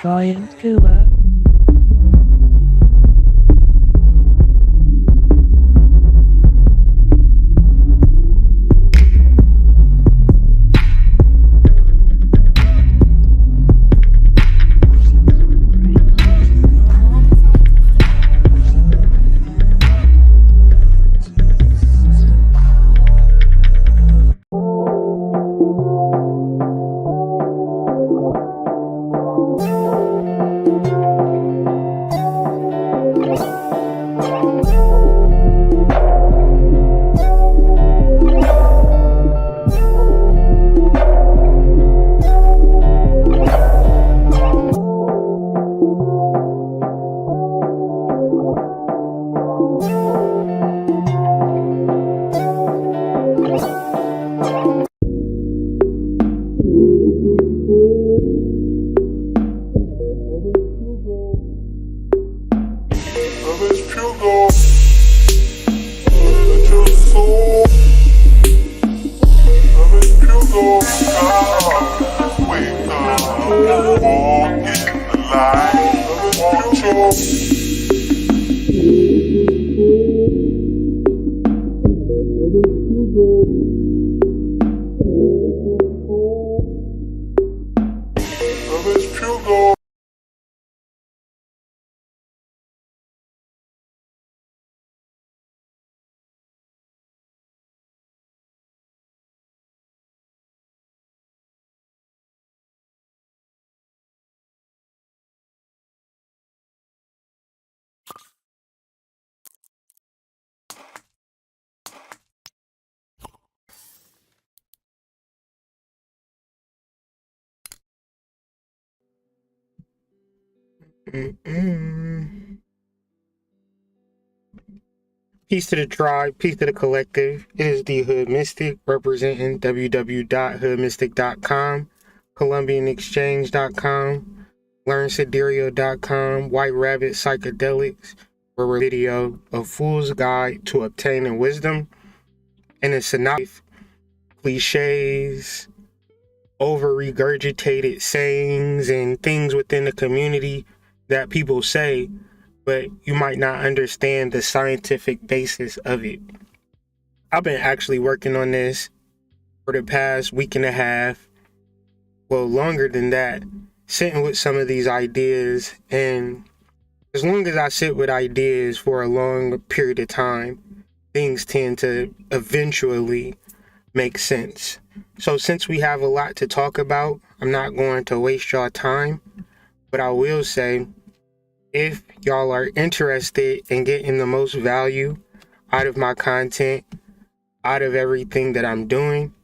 Science Killer. Peace to the tribe, peace to the collective. It is the Hood Mystic representing www.hoodmystic.com, colombianexchange.com, learnsidereal.com, White Rabbit Psychedelics, where a video of Fool's Guide to Obtaining Wisdom, and it's enough cliches, over regurgitated sayings, and things within the community that people say, but you might not understand the scientific basis of it. I've been actually working on this for the past week and a half, well, longer than that, sitting with some of these ideas. And as long as I sit with ideas for a long period of time, things tend to eventually make sense. So since we have a lot to talk about, I'm not going to waste y'all time, but I will say, if y'all are interested in getting the most value out of my content, out of everything that I'm doing,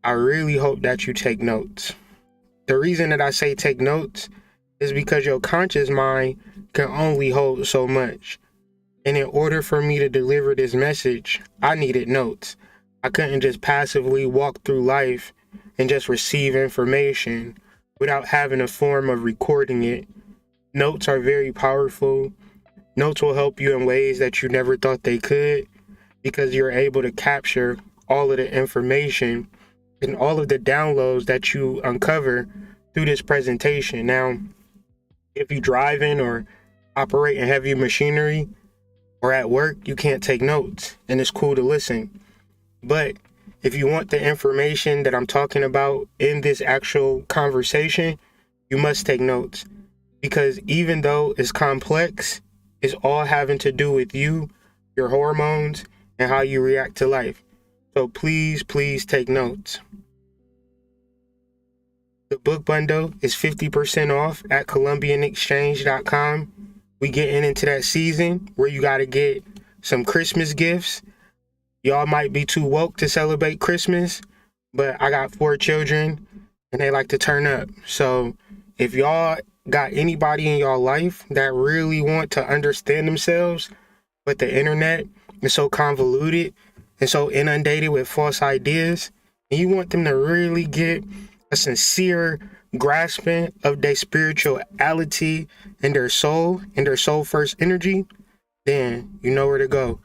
I really hope that you take notes. The reason that I say take notes is because your conscious mind can only hold so much. And in order for me to deliver this message, I needed notes. I couldn't just passively walk through life and just receive information without having a form of recording it. Notes are very powerful. Notes will help you in ways that you never thought they could, because you're able to capture all of the information and all of the downloads that you uncover through this presentation. Now, if you driving or operating heavy machinery or at work, you can't take notes, and it's cool to listen. But if you want the information that I'm talking about in this actual conversation, you must take notes. Because even though it's complex, it's all having to do with you, your hormones, and how you react to life. So please, please take notes. The book bundle is 50% off at colombianexchange.com. We getting into that season where you got to get some Christmas gifts. Y'all might be too woke to celebrate Christmas, but I got 4 children and they like to turn up. So if y'all got anybody in your life that really want to understand themselves, but the internet is so convoluted and so inundated with false ideas, and you want them to really get a sincere grasping of their spirituality and their soul first energy, then you know where to go.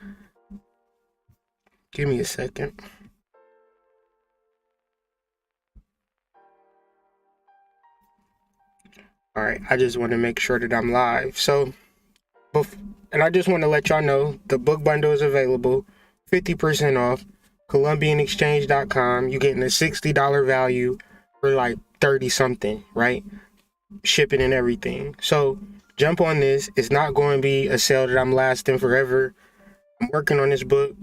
Give me a second. All right, I just want to make sure that I'm live. So, and I just want to let y'all know the book bundle is available, 50% off, ColumbianExchange.com. You're getting a $60 value for like 30 something, right? Shipping and everything. So jump on this. It's not going to be a sale that I'm lasting forever. I'm working on this book.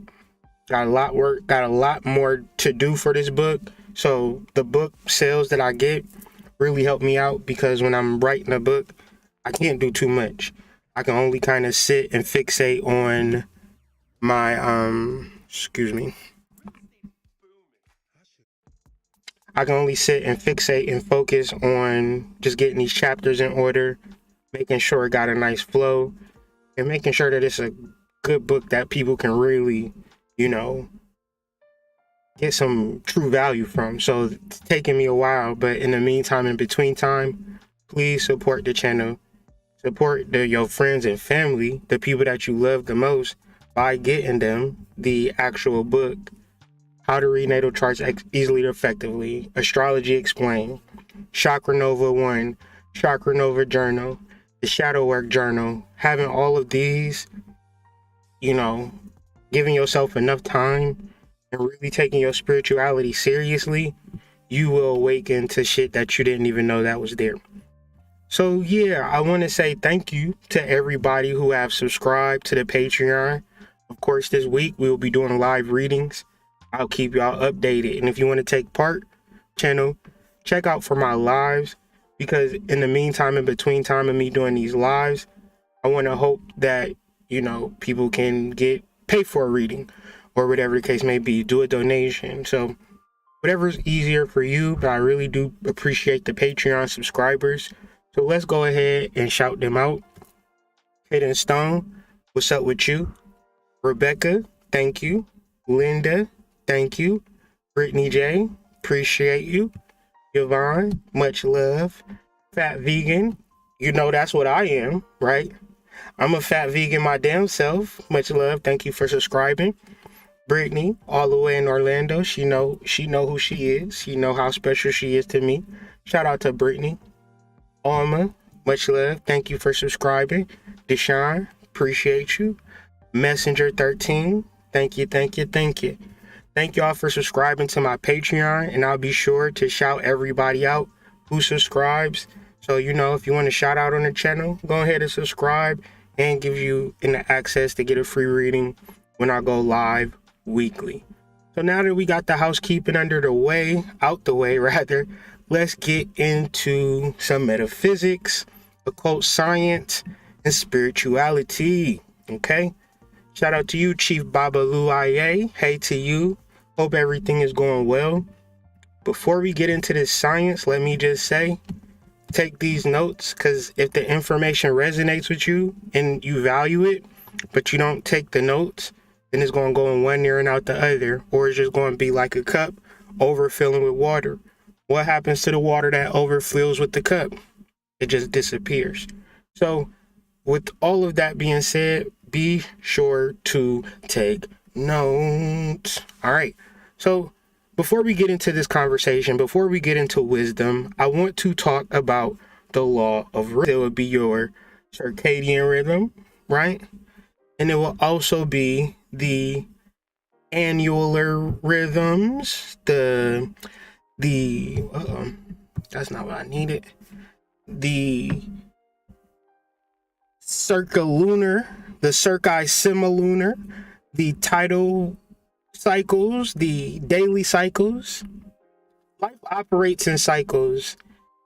Got a lot more to do for this book. So the book sales that I get really help me out, because when I'm writing a book, I can't do too much. I can only kind of sit and fixate on my I can only sit and fixate and focus on just getting these chapters in order, making sure it got a nice flow, and making sure that it's a good book that people can really, get some true value from. So it's taking me a while, but in the meantime, in between time, please support the channel. Support your friends and family, the people that you love the most, by getting them the actual book, How to Read Natal Charts Easily and Effectively, Astrology Explained, Chakra Nova 1, Chakra Nova Journal, the Shadow Work Journal. Having all of these, giving yourself enough time and really taking your spirituality seriously, you will awaken to shit that you didn't even know that was there. So yeah, I want to say thank you to everybody who have subscribed to the Patreon. Of course, this week we will be doing live readings. I'll keep y'all updated. And if you want to take part, channel, check out for my lives, because in the meantime, in between time of me doing these lives, I want to hope that, people can pay for a reading or whatever the case may be, do a donation. So whatever's easier for you, but I really do appreciate the Patreon subscribers. So let's go ahead and shout them out. Hidden Stone, what's up with you? Rebecca, thank you. Linda, thank you. Brittany J, appreciate you. Yvonne, much love. Fat Vegan, that's what I am, right? I'm a fat vegan my damn self. Much love, thank you for subscribing. Brittany, all the way in Orlando, she know who she is. She know how special she is to me. Shout out to Brittany. Alma, much love. Thank you for subscribing. Deshaun, appreciate you. Messenger 13, thank you. Thank y'all for subscribing to my Patreon, and I'll be sure to shout everybody out who subscribes. So, if you want to shout out on the channel, go ahead and subscribe, and give you access to get a free reading when I go live weekly. So now that we got the housekeeping out the way, let's get into some metaphysics, occult science, and spirituality. Okay? Shout out to you, Chief Baba Luaye. Hey to you. Hope everything is going well. Before we get into this science, let me just say, take these notes, because if the information resonates with you and you value it, but you don't take the notes, then it's going to go in one ear and out the other, or it's just going to be like a cup overfilling with water. What happens to the water that overfills with the cup? It just disappears. So with all of that being said, be sure to take notes. All right. So before we get into this conversation, before we get into wisdom, I want to talk about the law of rhythm. It would be your circadian rhythm, right? And it will also be the annular rhythms, that's not what I needed. The circulunar, the circi-semilunar, the tidal cycles, the daily cycles. Life operates in cycles,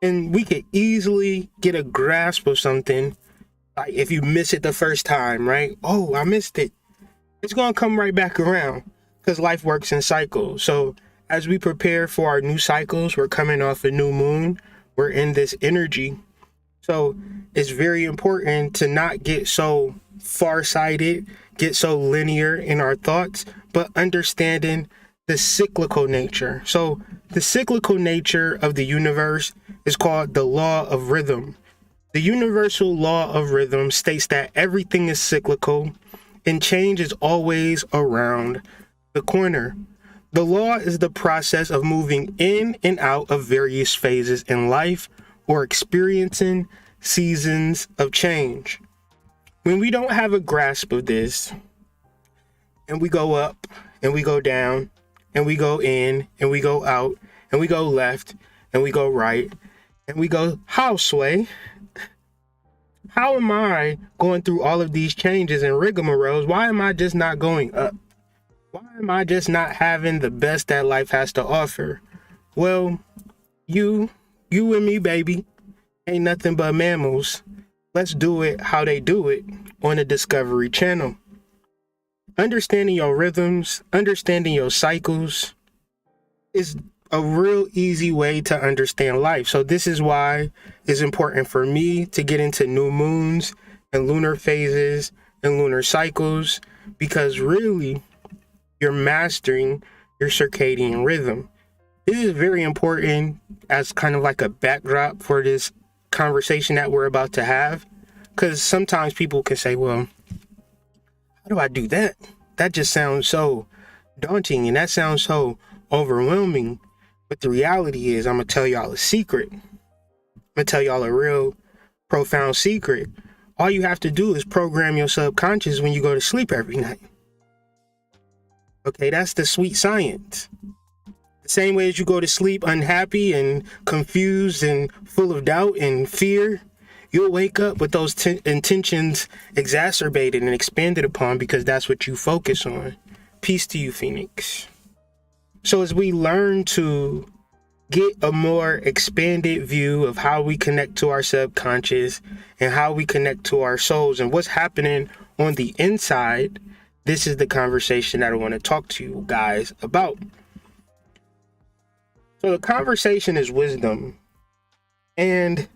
and we could easily get a grasp of something. Like if you miss it the first time, right? Oh, I missed it. It's going to come right back around, because life works in cycles. So as we prepare for our new cycles, we're coming off a new moon. We're in this energy. So it's very important to not get so far-sighted, get so linear in our thoughts, but understanding the cyclical nature. So the cyclical nature of the universe is called the law of rhythm. The universal law of rhythm states that everything is cyclical and change is always around the corner. The law is the process of moving in and out of various phases in life, or experiencing seasons of change. When we don't have a grasp of this, and we go up and we go down and we go in and we go out and we go left and we go right and we go house way, how am I going through all of these changes and rigmaroles? Why am I just not going up? Why am I just not having the best that life has to offer? Well, you and me, baby, ain't nothing but mammals. Let's do it how they do it on the Discovery Channel. Understanding your rhythms, understanding your cycles is a real easy way to understand life. So this is why it's important for me to get into new moons and lunar phases and lunar cycles, because really you're mastering your circadian rhythm. This is very important as kind of like a backdrop for this conversation that we're about to have, because sometimes people can say, well, how do I do that? That just sounds so daunting and that sounds so overwhelming. But the reality is, I'm going to tell y'all a secret. I'm going to tell y'all a real profound secret. All you have to do is program your subconscious when you go to sleep every night. Okay, that's the sweet science. The same way as you go to sleep unhappy and confused and full of doubt and fear, you'll wake up with those intentions exacerbated and expanded upon, because that's what you focus on. Peace to you, Phoenix. So as we learn to get a more expanded view of how we connect to our subconscious and how we connect to our souls and what's happening on the inside, this is the conversation that I want to talk to you guys about. So the conversation is wisdom. And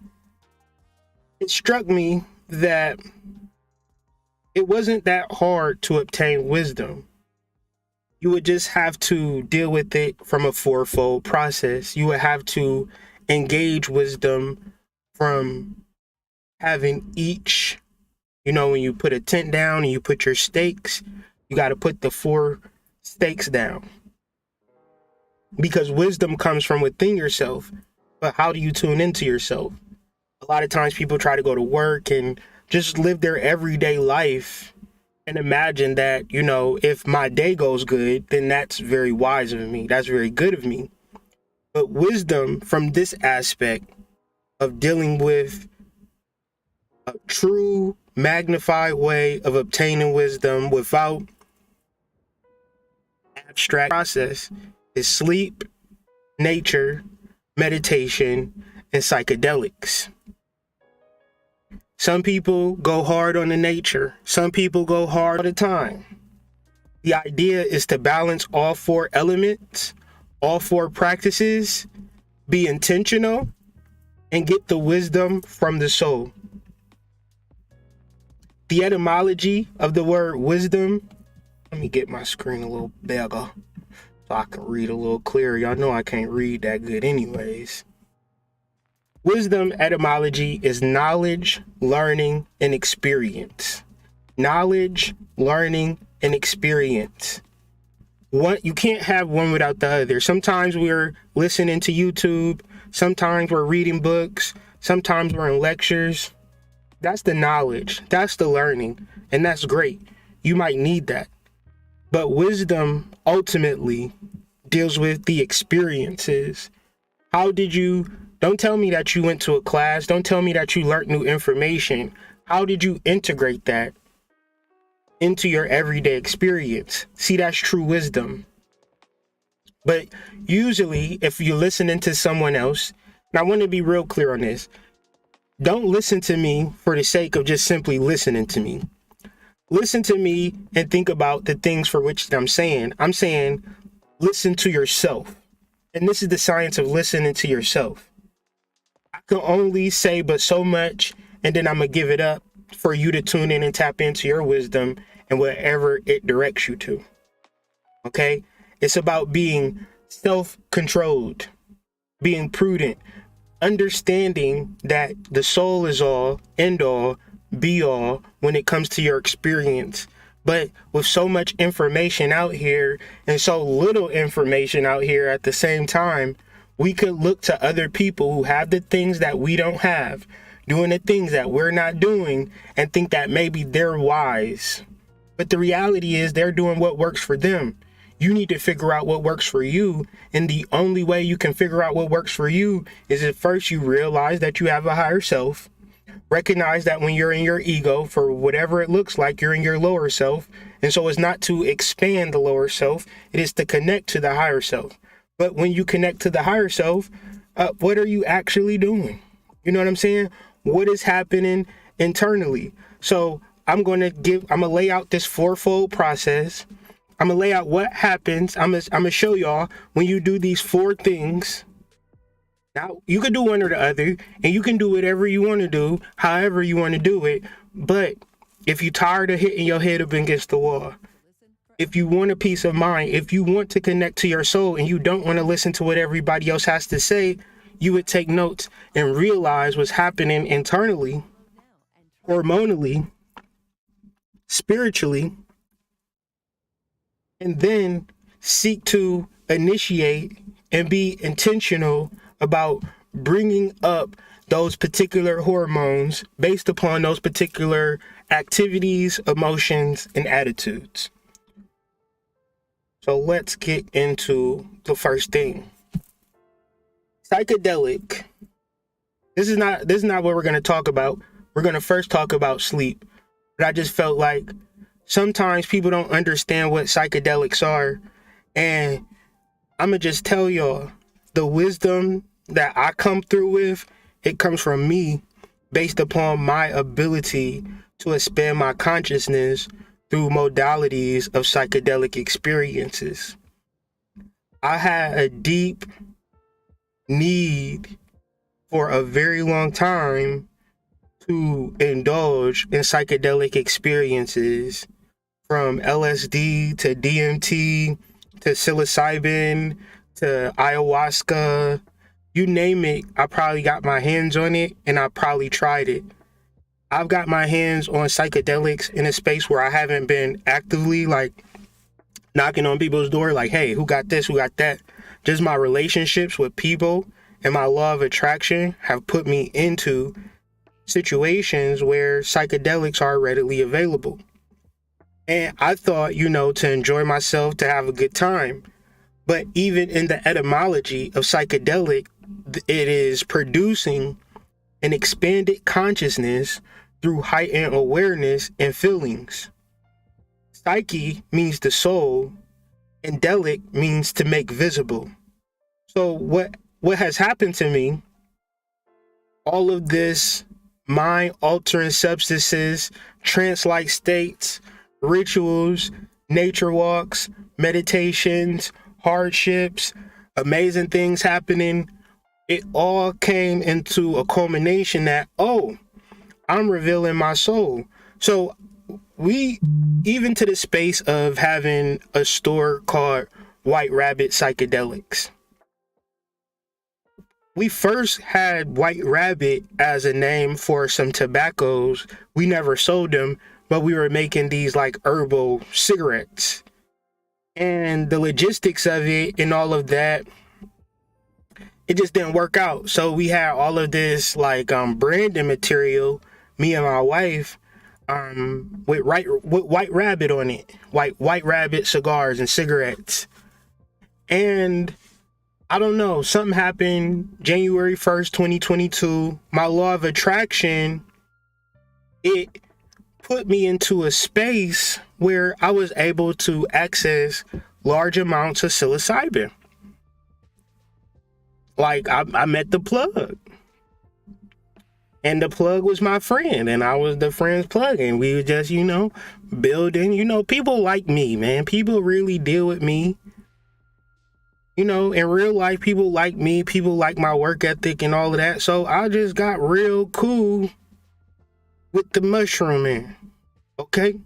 it struck me that it wasn't that hard to obtain wisdom. You would just have to deal with it from a fourfold process. You would have to engage wisdom from having each, when you put a tent down and you put your stakes, you got to put the 4 stakes down. Because wisdom comes from within yourself. But how do you tune into yourself? A lot of times people try to go to work and just live their everyday life and imagine that, if my day goes good, then that's very wise of me. That's very good of me. But wisdom from this aspect of dealing with a true magnified way of obtaining wisdom without abstract process is sleep, nature, meditation, and psychedelics. Some people go hard on the nature. Some people go hard all the time. The idea is to balance all 4 elements, all 4 practices, be intentional, and get the wisdom from the soul. The etymology of the word wisdom, let me get my screen a little bigger so I can read a little clearer. Y'all know I can't read that good anyways. Wisdom etymology is knowledge, learning, and experience. Knowledge, learning, and experience. You can't have one without the other. Sometimes we're listening to YouTube. Sometimes we're reading books. Sometimes we're in lectures. That's the knowledge. That's the learning. And that's great. You might need that. But wisdom ultimately deals with the experiences. Don't tell me that you went to a class. Don't tell me that you learned new information. How did you integrate that into your everyday experience? See, that's true wisdom. But usually, if you're listening to someone else, and I want to be real clear on this, don't listen to me for the sake of just simply listening to me. Listen to me and think about the things for which I'm saying. I'm saying, listen to yourself. And this is the science of listening to yourself. I can only say but so much, and then I'm going to give it up for you to tune in and tap into your wisdom and wherever it directs you to. Okay? It's about being self-controlled, being prudent, understanding that the soul is all, end all, be all when it comes to your experience. But with so much information out here and so little information out here at the same time, We could look to other people who have the things that we don't have, doing the things that we're not doing, and think that maybe they're wise. But the reality is they're doing what works for them. You need to figure out what works for you. And the only way you can figure out what works for you is if first you realize that you have a higher self. Recognize that when you're in your ego, for whatever it looks like, you're in your lower self. And so it's not to expand the lower self, it is to connect to the higher self. But when you connect to the higher self, what are you actually doing? You know what I'm saying? What is happening internally? So I'm going to lay out this fourfold process. I'm going to lay out what happens. I'm going to show y'all when you do these four things. Now, you can do one or the other, and you can do whatever you want to do, however you want to do it. But if you're tired of hitting your head up against the wall, if you want a peace of mind, if you want to connect to your soul and you don't want to listen to what everybody else has to say, you would take notes and realize what's happening internally, hormonally, spiritually, and then seek to initiate and be intentional about bringing up those particular hormones based upon those particular activities, emotions, and attitudes. So let's get into the first thing. Psychedelic. This is not what we're going to talk about. We're going to first talk about sleep. But I just felt like sometimes people don't understand what psychedelics are. And I'm going to just tell y'all, the wisdom that I come through with, it comes from me based upon my ability to expand my consciousness through modalities of psychedelic experiences. I had a deep need for a very long time to indulge in psychedelic experiences, from LSD to DMT to psilocybin to ayahuasca. You name it, I probably got my hands on it and I probably tried it. I've got my hands on psychedelics in a space where I haven't been actively like knocking on people's door like, hey, who got this, who got that? Just my relationships with people and my law of attraction have put me into situations where psychedelics are readily available. And I thought, to enjoy myself, to have a good time. But even in the etymology of psychedelic, it is producing an expanded consciousness through heightened awareness and feelings. Psyche means the soul, and delic means to make visible. So what has happened to me, all of this mind-altering substances, trance-like states, rituals, nature walks, meditations, hardships, amazing things happening, it all came into a culmination that, I'm revealing my soul. So we, even to the space of having a store called White Rabbit Psychedelics. We first had White Rabbit as a name for some tobaccos. We never sold them, but we were making these like herbal cigarettes. And the logistics of it and all of that, it just didn't work out. So we had all of this like branding material, me and my wife, with White Rabbit on it, White Rabbit cigars and cigarettes. And I don't know, something happened January 1st, 2022. My law of attraction, it put me into a space where I was able to access large amounts of psilocybin. Like I met the plug. And the plug was my friend, and I was the friend's plug, and we were just, building. People like me, man. People really deal with me. In real life, people like me. People like my work ethic and all of that. So I just got real cool with the mushroom man, okay?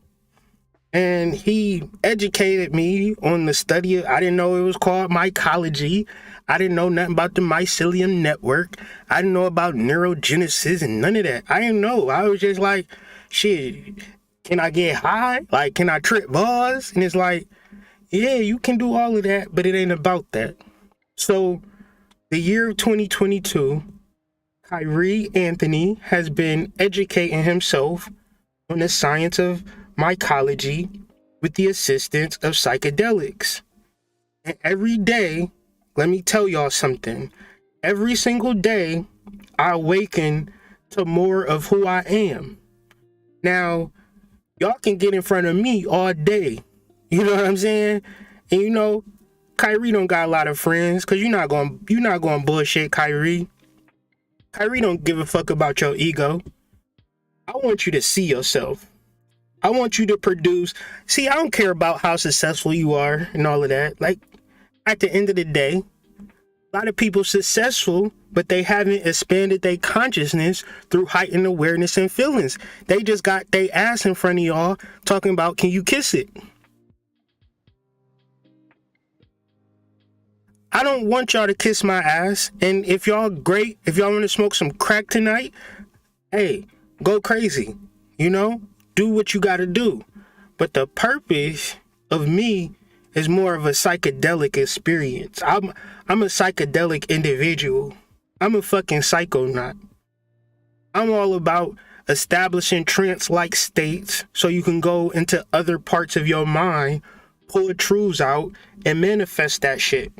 And he educated me on the study. I didn't know it was called mycology. I didn't know nothing about the mycelium network. I didn't know about neurogenesis and none of that. I didn't know. I was just like, shit, can I get high? Like, can I trip balls? And it's like, yeah, you can do all of that, but it ain't about that. So The year of 2022, Kyrie Anthony has been educating himself on the science of mycology with the assistance of psychedelics. And every day, let me tell y'all something. Every single day, I awaken to more of who I am. Now, y'all can get in front of me all day. You know what I'm saying? And you know, Kyrie don't got a lot of friends, cause you're not going bullshit, Kyrie. Kyrie don't give a fuck about your ego. I want you to see yourself. I want you to produce. See, I don't care about how successful you are and all of that. Like, at the end of the day, a lot of people successful, but they haven't expanded their consciousness through heightened awareness and feelings. They just got their ass in front of y'all talking about, can you kiss it? I don't want y'all to kiss my ass. And if y'all great, if y'all want to smoke some crack tonight, hey, go crazy. You know, do what you got to do. But the purpose of me is more of a psychedelic experience. I'm a psychedelic individual. I'm a fucking psychonaut. I'm all about establishing trance-like states so you can go into other parts of your mind, pull truths out, and manifest that shit.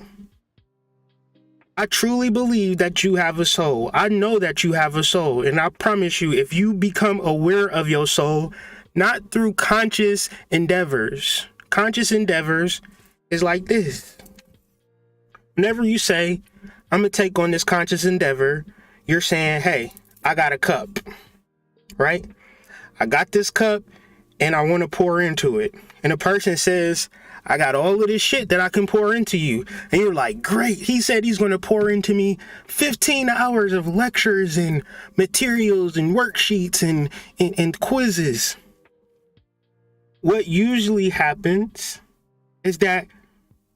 I truly believe that you have a soul. I know that you have a soul. And I promise you, if you become aware of your soul, not through conscious endeavors is like this. Whenever you say, I'm going to take on this conscious endeavor, you're saying, hey, I got a cup, right? I got this cup and I want to pour into it. And a person says, I got all of this shit that I can pour into you. And you're like, great. He said he's going to pour into me 15 hours of lectures and materials and worksheets and quizzes. What usually happens is that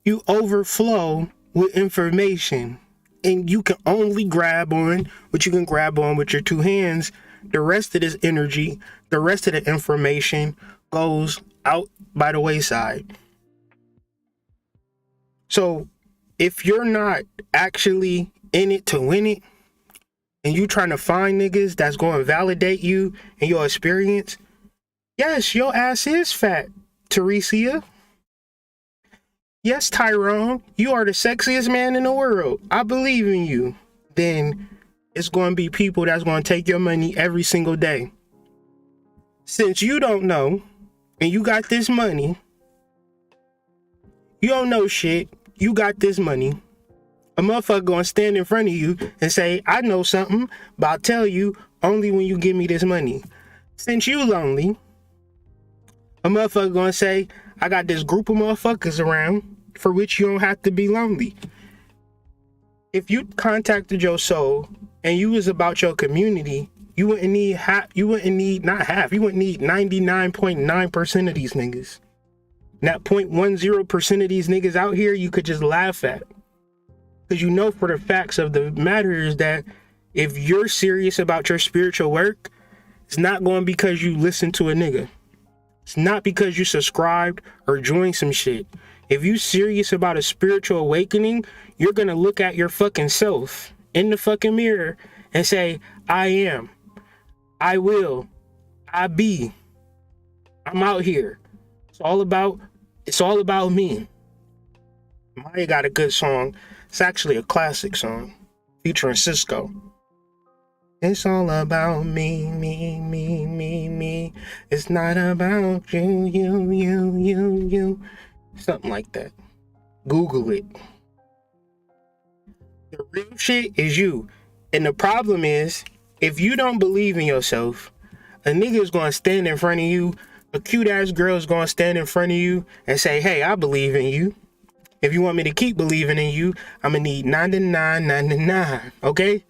you overflow with information and you can only grab on what you can grab on with your two hands. The rest of this energy, the rest of the information goes out by the wayside. So if you're not actually in it to win it, and you trying to find niggas that's going to validate you and your experience, yes, your ass is fat, Teresia. Yes, Tyrone, you are the sexiest man in the world. I believe in you. Then it's going to be people that's going to take your money every single day. Since you don't know, and you got this money, you don't know shit, you got this money, a motherfucker gonna stand in front of you and say, I know something, but I'll tell you only when you give me this money. Since you lonely, a motherfucker gonna say, I got this group of motherfuckers around for which you don't have to be lonely. If you contacted your soul and you was about your community, you wouldn't need 99.9% of these niggas. That 0.10% of these niggas out here, you could just laugh at. Because you know for the facts of the matter is that if you're serious about your spiritual work, it's not going because you listen to a nigga. It's not because you subscribed or joined some shit. If you serious about a spiritual awakening, you're going to look at your fucking self in the fucking mirror and say, I am, I will, I be, I'm out here. It's all about me. Maya got a good song. It's actually a classic song featuring Cisco. It's all about me, me, me, me, me. It's not about you, you, you, you, you. Something like that. Google it. The real shit is you. And the problem is, if you don't believe in yourself, a nigga is going to stand in front of you. A cute ass girl is going to stand in front of you and say, hey, I believe in you. If you want me to keep believing in you, I'm going to need 99.99, okay?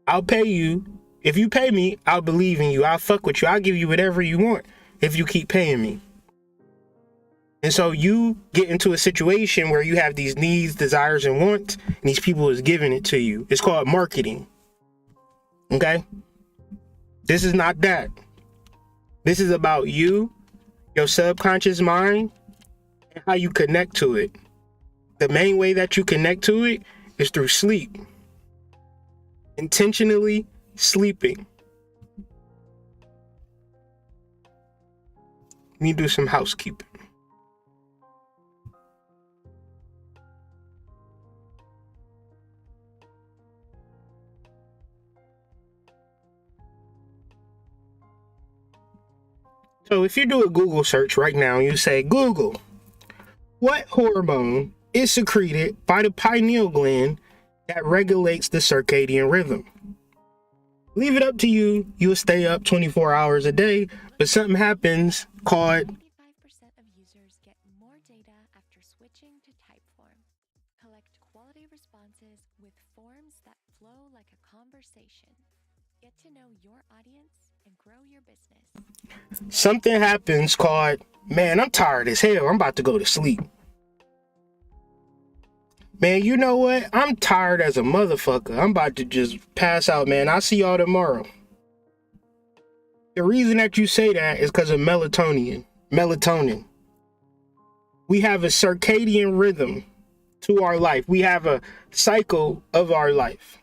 I'll pay you. If you pay me, I'll believe in you. I'll fuck with you. I'll give you whatever you want if you keep paying me. And so you get into a situation where you have these needs, desires, and wants, and these people is giving it to you. It's called marketing, okay? This is not that. This is about you, your subconscious mind, and how you connect to it. The main way that you connect to it is through sleep. Intentionally sleeping. Let me do some housekeeping. So if you do a Google search right now, you say, Google, what hormone is secreted by the pineal gland that regulates the circadian rhythm? Leave it up to you. You'll stay up 24 hours a day, but something happens called 95% of users get more data after switching to Typeform. Collect quality responses with forms that flow like a conversation. Get to know your audience and grow your business. something happens called, man, I'm tired as hell. I'm about to go to sleep. Man, you know what? I'm tired as a motherfucker. I'm about to just pass out, man. I'll see y'all tomorrow. The reason that you say that is because of melatonin. We have a circadian rhythm to our life. We have a cycle of our life.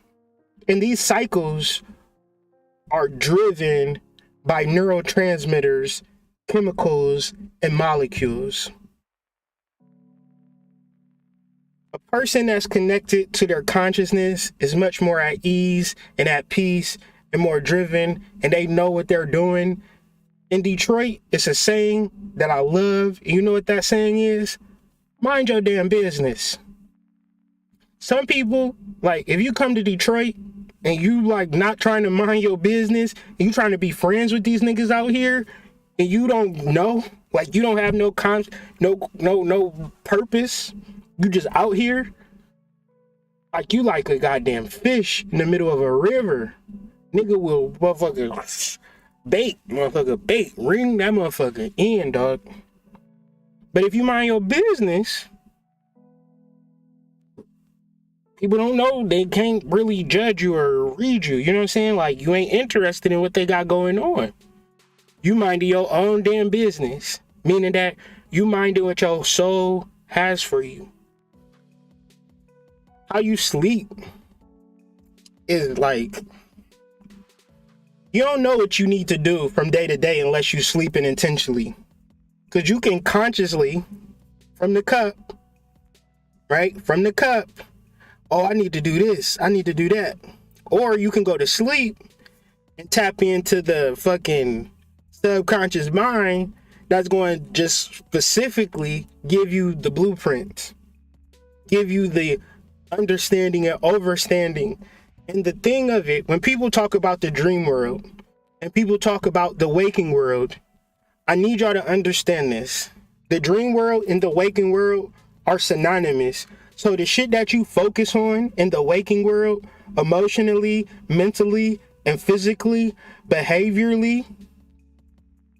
And these cycles are driven by neurotransmitters, chemicals, and molecules. A person that's connected to their consciousness is much more at ease and at peace and more driven, and they know what they're doing. In Detroit, it's a saying that I love. You know what that saying is? Mind your damn business. Some people, like, if you come to Detroit and you like not trying to mind your business, and you trying to be friends with these niggas out here, and you don't know, like you don't have no purpose, you just out here, like you like a goddamn fish in the middle of a river. Nigga will motherfucker bait, ring that motherfucker in, dog. But if you mind your business, people don't know, they can't really judge you or read you. You know what I'm saying? Like, you ain't interested in what they got going on. You minding your own damn business, meaning that you minding what your soul has for you. How you sleep is like, you don't know what you need to do from day to day unless you sleeping intentionally. Because you can consciously, from the cup, right? From the cup, oh, I need to do this, I need to do that. Or you can go to sleep and tap into the fucking subconscious mind that's going to just specifically give you the blueprint, give you the understanding and overstanding. And the thing of it, when people talk about the dream world and people talk about the waking world, I need y'all to understand this. The dream world and the waking world are synonymous. So the shit that you focus on in the waking world, emotionally, mentally, and physically, behaviorally,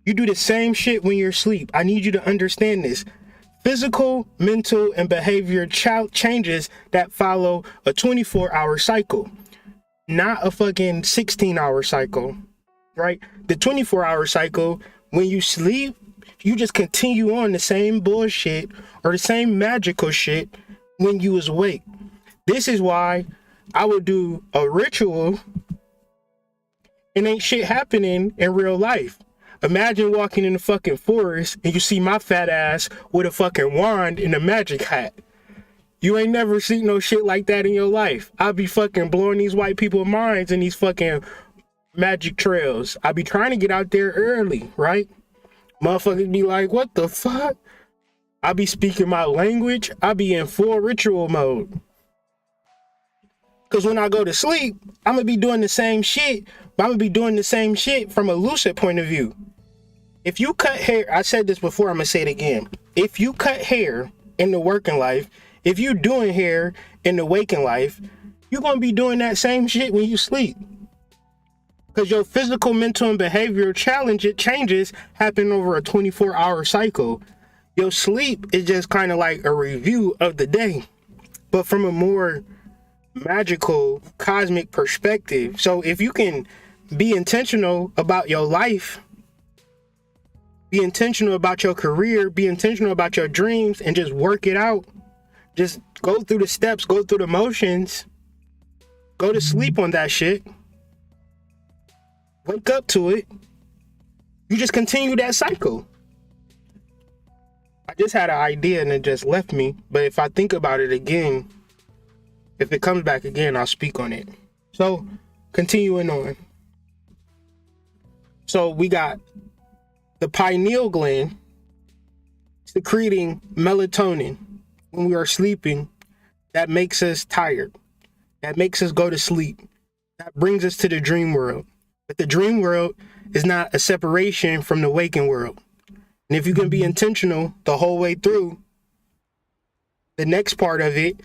you do the same shit when you're asleep. I need you to understand this. Physical, mental, and behavior changes that follow a 24-hour cycle, not a fucking 16-hour cycle, right? The 24-hour cycle, when you sleep, you just continue on the same bullshit or the same magical shit when you was awake. This is why I would do a ritual and ain't shit happening in real life. Imagine walking in the fucking forest and you see my fat ass with a fucking wand and a magic hat. You ain't never seen no shit like that in your life. I be fucking blowing these white people's minds in these fucking magic trails. I be trying to get out there early, right? Motherfuckers be like, what the fuck? I be speaking my language. I be in full ritual mode. Because when I go to sleep, I'm going to be doing the same shit, but I'm going to be doing the same shit from a lucid point of view. If you cut hair, I said this before, I'm going to say it again. If you cut hair in the working life, if you're doing hair in the waking life, you're going to be doing that same shit when you sleep. Because your physical, mental, and behavioral changes happen over a 24-hour cycle. Your sleep is just kind of like a review of the day, but from a more magical, cosmic perspective. So if you can be intentional about your life, be intentional about your career, be intentional about your dreams, and just work it out, Just go through the steps, go through the motions, go to sleep on that shit, wake up to it. You just continue that cycle. I just had an idea and it just left me. But if I think about it again, if it comes back again, I'll speak on it. So, continuing on. So, we got the pineal gland secreting melatonin when we are sleeping. That makes us tired. That makes us go to sleep. That brings us to the dream world. But the dream world is not a separation from the waking world. And if you can be intentional the whole way through, the next part of it,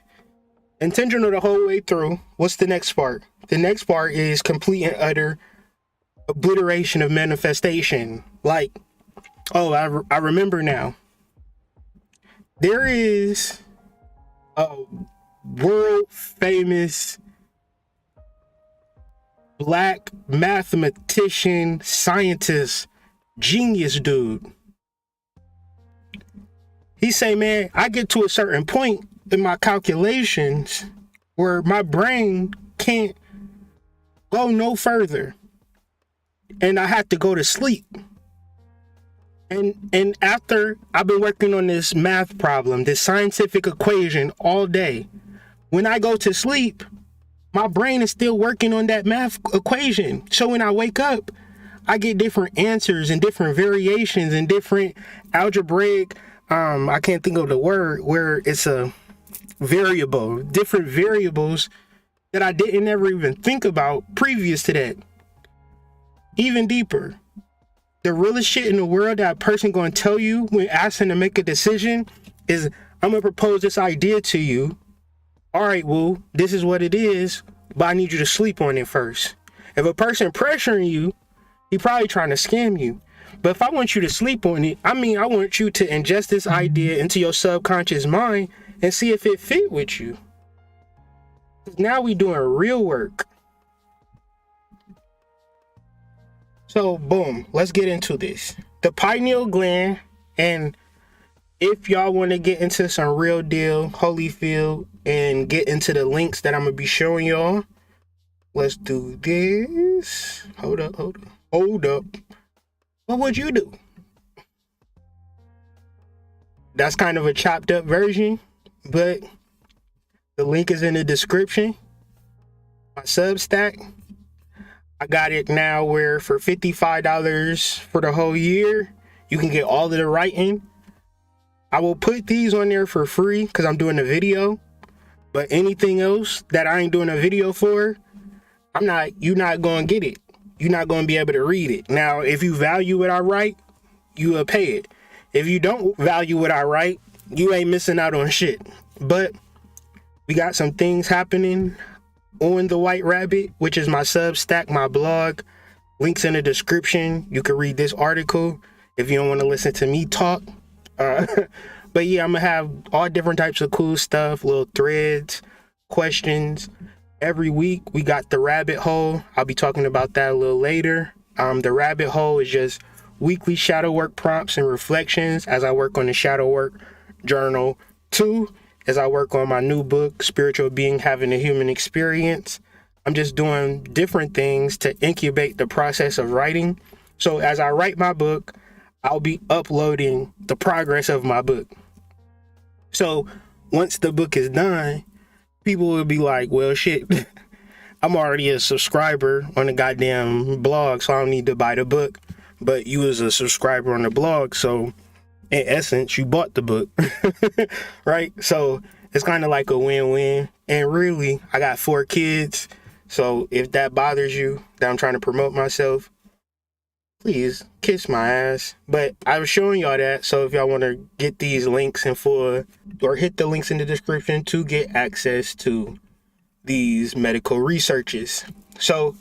intentional the whole way through, what's the next part? The next part is complete and utter obliteration of manifestation. Like, oh, I remember now. There is a world famous black mathematician, scientist, genius dude. He say, man, I get to a certain point in my calculations where my brain can't go no further. And I have to go to sleep. And after I've been working on this math problem, this scientific equation all day, when I go to sleep, my brain is still working on that math equation. So when I wake up, I get different answers and different variations and different algebraic, I can't think of the word, where it's a variable, different variables that I didn't ever even think about previous to that. Even deeper, the realest shit in the world that a person gonna tell you when asking to make a decision is, I'm gonna propose this idea to you. All right, well, this is what it is, but I need you to sleep on it first. If a person pressuring you, he probably trying to scam you. But if I want you to sleep on it, I want you to ingest this idea into your subconscious mind and see if it fit with you. Now we doing real work. So boom, let's get into this. The pineal gland, and if y'all want to get into some real deal Holyfield and get into the links that I'm gonna be showing y'all, let's do this. Hold up. What would you do? That's kind of a chopped up version, but the link is in the description. My Substack, I got it now where for $55 for the whole year, you can get all of the writing. I will put these on there for free because I'm doing a video, but anything else that I ain't doing a video for, you're not going to get it. You're not going to be able to read it. Now, if you value what I write, you will pay it. If you don't value what I write, you ain't missing out on shit. But we got some things happening on the White Rabbit, which is my Substack, my blog. Links in the description. You can read this article if you don't want to listen to me talk. But yeah, I'm going to have all different types of cool stuff, little threads, questions. Every week we got the rabbit hole. I'll be talking about that a little later. The rabbit hole is just weekly shadow work prompts and reflections as I work on the shadow work journal 2, as I work on my new book, Spiritual Being Having a Human Experience. I'm just doing different things to incubate the process of writing. So as I write my book, I'll be uploading the progress of my book. So once the book is done, people will be like, well, shit, I'm already a subscriber on the goddamn blog, so I don't need to buy the book. But you was a subscriber on the blog, so in essence, you bought the book, right? So it's kind of like a win-win. And really, I got 4 kids. So if that bothers you, that I'm trying to promote myself, please kiss my ass. But I was showing y'all that. So if y'all want to get these links in full, or hit the links in the description to get access to these medical researches. So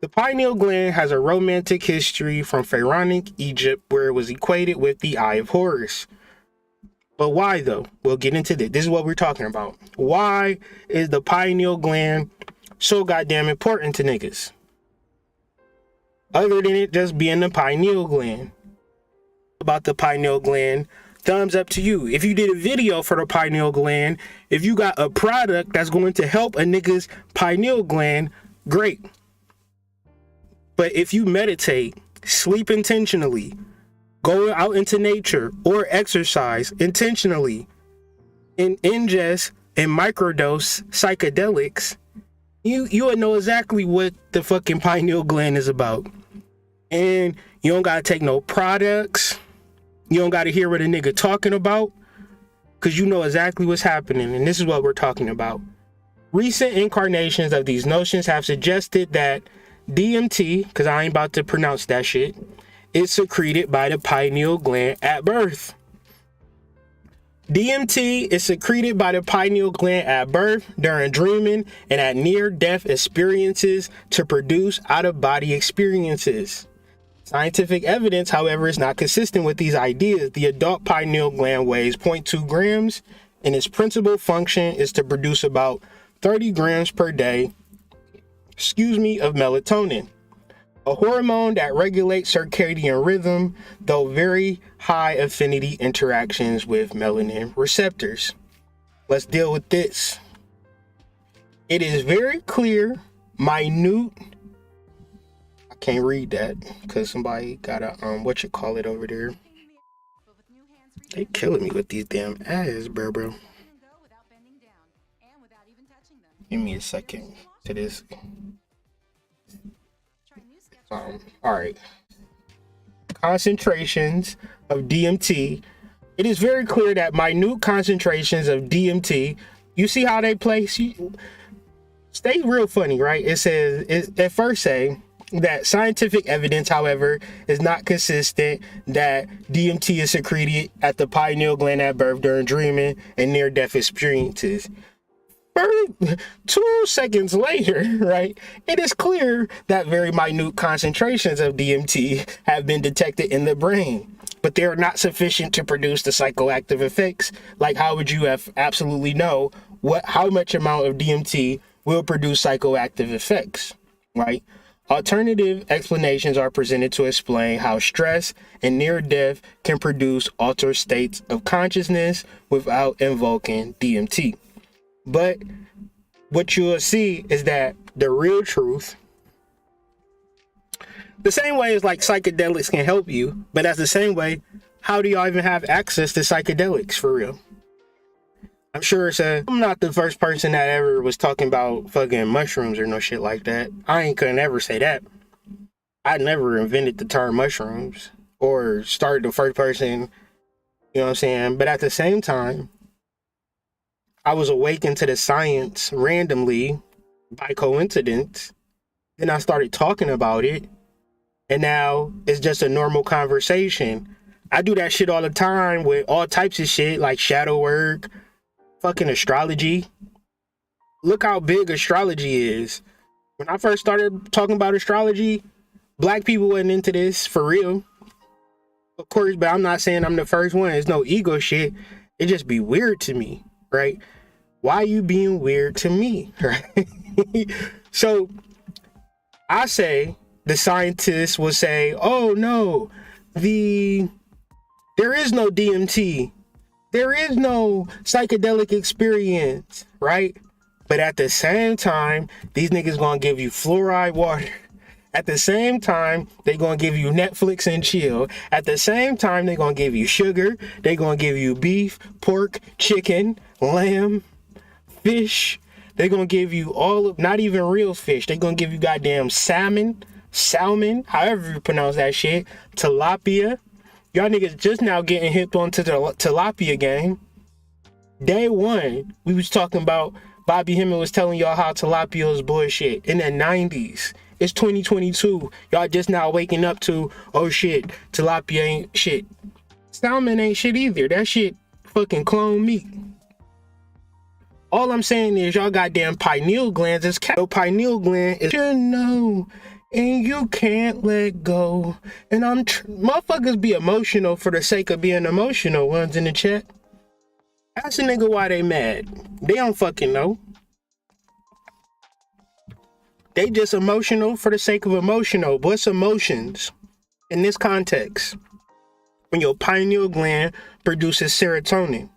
the pineal gland has a romantic history from Pharaonic Egypt, where it was equated with the Eye of Horus. But why though? We'll get into this. This is what we're talking about. Why is the pineal gland so goddamn important to niggas? Other than it just being the pineal gland. About the pineal gland, thumbs up to you. If you did a video for the pineal gland, if you got a product that's going to help a nigga's pineal gland, great. But if you meditate, sleep intentionally, go out into nature, or exercise intentionally, and ingest and microdose psychedelics, you will know exactly what the fucking pineal gland is about. And you don't gotta take no products. You don't gotta hear what a nigga talking about, because you know exactly what's happening. And this is what we're talking about. Recent incarnations of these notions have suggested that DMT, because I ain't about to pronounce that shit, is secreted by the pineal gland at birth. DMT is secreted by the pineal gland at birth, during dreaming, and at near-death experiences to produce out-of-body experiences. Scientific evidence, however, is not consistent with these ideas. The adult pineal gland weighs 0.2 grams, and its principal function is to produce about 30 grams per day, of melatonin, a hormone that regulates circadian rhythm, though very high affinity interactions with melanin receptors. Let's deal with this. It is very clear, minute. I can't read that because somebody got a over there. They killing me with these damn ads, bro. Give me a second to this. All right. Concentrations of DMT. It is very clear that minute concentrations of DMT, you see how they place you? Stay real funny, right? It says, at first say that scientific evidence, however, is not consistent that DMT is secreted at the pineal gland at birth during dreaming and near-death experiences. 2 seconds later, right, it is clear that very minute concentrations of DMT have been detected in the brain, but they are not sufficient to produce the psychoactive effects. Like, how would you have absolutely know how much amount of DMT will produce psychoactive effects, right? Alternative explanations are presented to explain how stress and near death can produce altered states of consciousness without invoking DMT. But what you'll see is that the real truth, the same way as like psychedelics can help you, but that's the same way, how do y'all even have access to psychedelics for real? I'm sure I'm not the first person that ever was talking about fucking mushrooms or no shit like that. I couldn't ever say that. I never invented the term mushrooms or started the first person, you know what I'm saying? But at the same time, I was awakened to the science randomly by coincidence. Then I started talking about it, and now it's just a normal conversation. I do that shit all the time with all types of shit like shadow work, fucking astrology. Look how big astrology is. When I first started talking about astrology, black people wasn't into this for real. Of course, but I'm not saying I'm the first one. It's no ego shit. It just be weird to me, right? Why you being weird to me, right? So I say the scientists will say, oh no, there is no DMT. There is no psychedelic experience, right? But at the same time, these niggas gonna give you fluoride water. At the same time, they gonna give you Netflix and chill. At the same time, they gonna give you sugar. They gonna give you beef, pork, chicken, lamb, fish. They gonna give you not even real fish. They gonna give you goddamn salmon, however you pronounce that shit, tilapia. Y'all niggas just now getting hip onto the tilapia game. Day one, we was talking about, Bobby Hemming was telling y'all how tilapia is bullshit in the 90s. It's 2022. Y'all just now waking up to, oh shit, tilapia ain't shit. Salmon ain't shit either. That shit fucking clone meat. All I'm saying is y'all goddamn pineal glands is Your pineal gland is, and you can't let go. And motherfuckers be emotional for the sake of being emotional, ones in the chat. Ask a nigga why they mad. They don't fucking know. They just emotional for the sake of emotional. What's emotions in this context? when your pineal gland produces serotonin.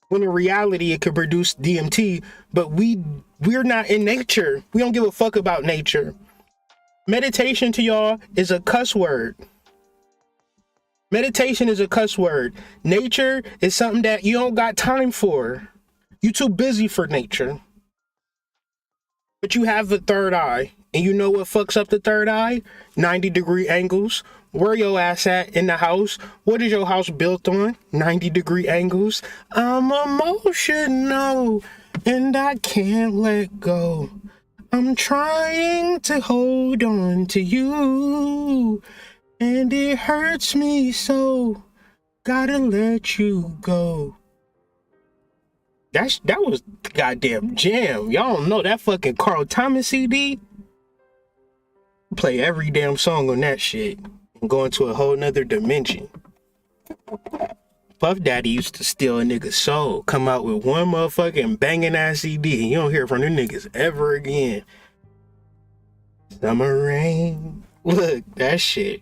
When in reality, it could produce DMT, but we're not in nature. We don't give a fuck about nature. Meditation to y'all is a cuss word. Meditation is a cuss word. Nature is something that you don't got time for. You too busy for nature. But you have the third eye. And you know what fucks up the third eye? 90-degree angles. Where your ass at in the house? What is your house built on? 90-degree angles. I'm emotional and I can't let go. I'm trying to hold on to you and it hurts me so. Gotta let you go. That was the goddamn jam. Y'all don't know that fucking Carl Thomas CD? Play every damn song on that shit and go into a whole nother dimension. Puff Daddy used to steal a nigga's soul, come out with one motherfucking banging ass CD, and you don't hear from them niggas ever again. Summer rain. Look, that shit.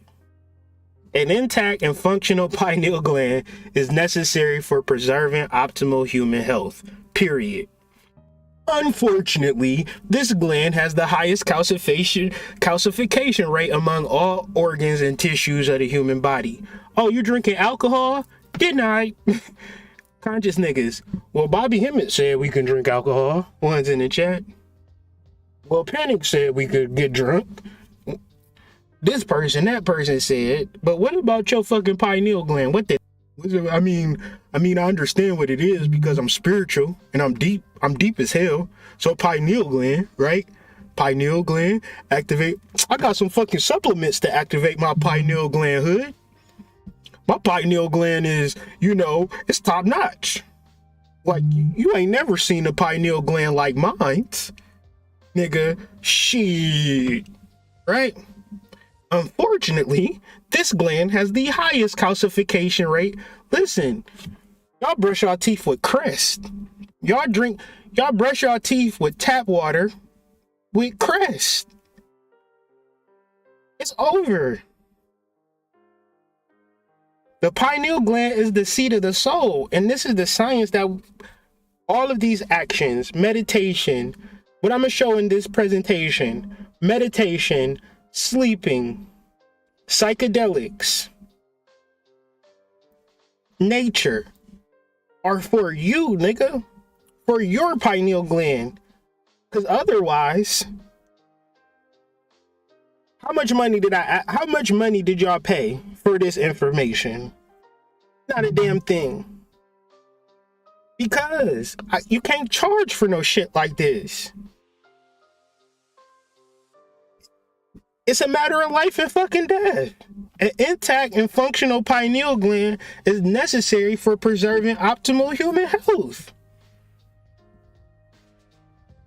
An intact and functional pineal gland is necessary for preserving optimal human health, period. Unfortunately, this gland has the highest calcification rate among all organs and tissues of the human body. Oh, you drinking alcohol? Didn't I? Conscious niggas. Well, Bobby Hemmett said we can drink alcohol. One's in the chat. Well, Panic said we could get drunk. This person, that person said. But what about your fucking pineal gland? What the? I mean, I understand what it is because I'm spiritual and I'm deep as hell. So pineal gland, right? Pineal gland, activate. I got some fucking supplements to activate my pineal gland, hood. My pineal gland is, it's top notch. Like, you ain't never seen a pineal gland like mine. Nigga, shit. Right? Unfortunately, this gland has the highest calcification rate. Listen, y'all brush your teeth with Crest. Y'all brush your teeth with tap water with Crest. It's over. The pineal gland is the seat of the soul. And this is the science that all of these actions, meditation, what I'm going to show in this presentation, meditation, sleeping, psychedelics, nature are for you, nigga, for your pineal gland. Because otherwise, how much money did y'all pay for this information? Not a damn thing. Because you can't charge for no shit like this. It's a matter of life and fucking death. An intact and functional pineal gland is necessary for preserving optimal human health.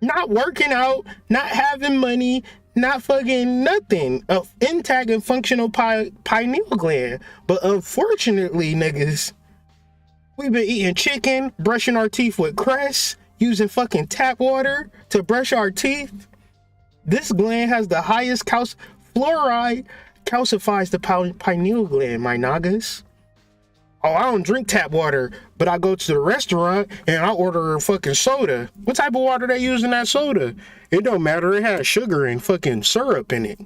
Not working out, not having money, not fucking nothing. An intact and functional pineal gland. But unfortunately, niggas, we've been eating chicken, brushing our teeth with Crest, using fucking tap water to brush our teeth. This gland has the highest fluoride calcifies the pineal gland, my nagas. Oh, I don't drink tap water, but I go to the restaurant and I order a fucking soda. What type of water they use in that soda? It don't matter. It has sugar and fucking syrup in it.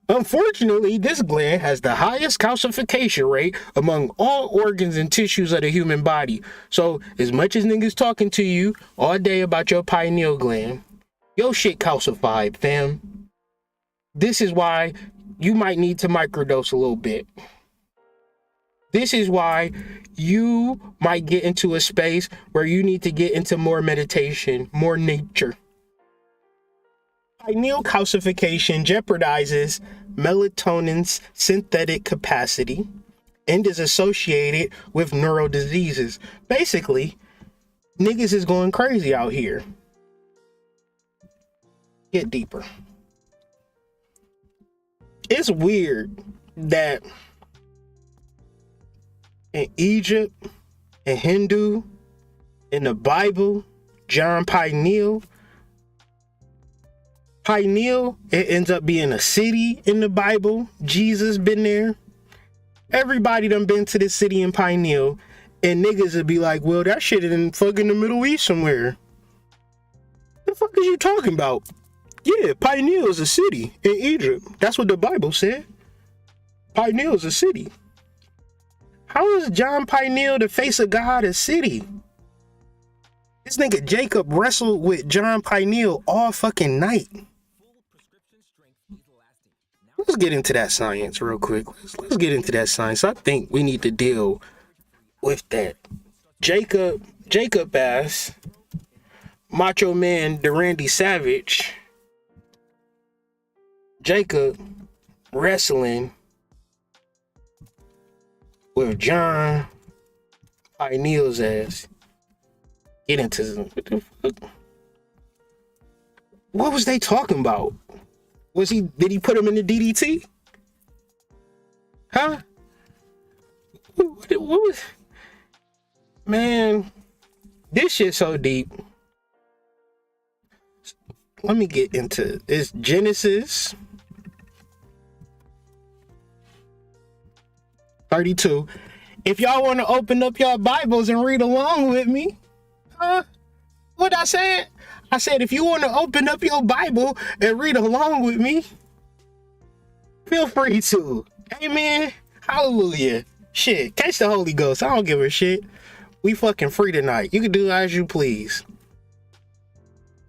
Unfortunately, this gland has the highest calcification rate among all organs and tissues of the human body. So, as much as niggas talking to you all day about your pineal gland, your shit calcified, fam. This is why you might need to microdose a little bit. This is why you might get into a space where you need to get into more meditation, more nature. Pineal calcification jeopardizes melatonin's synthetic capacity and is associated with neural diseases. Basically, niggas is going crazy out here. Get deeper. It's weird that in Egypt, in Hindu, in the Bible, John Pineal, it ends up being a city in the Bible. Jesus been there. Everybody done been to this city in Pineal, and niggas would be like, well, that shit in fucking the Middle East somewhere. The fuck is you talking about? Yeah, Pineal is a city in Egypt. That's what the Bible said. Pineal is a city. How is John Pineal, the face of God, a city? This nigga Jacob wrestled with John Pineal all fucking night. Let's get into that science real quick. Let's get into that science. I think we need to deal with that. Jacob ass, Macho Man, the Randy Savage. Jacob wrestling with John Pineal's ass. Get into some. What the fuck? What was they talking about? Did he put him in the DDT? Huh? What was? Man, this shit so deep. Let me get into it's Genesis 32. If y'all want to open up y'all Bibles and read along with me, what I said? I said, if you want to open up your Bible and read along with me, feel free to. Amen. Hallelujah. Shit. Catch the Holy Ghost. I don't give a shit. We fucking free tonight. You can do as you please.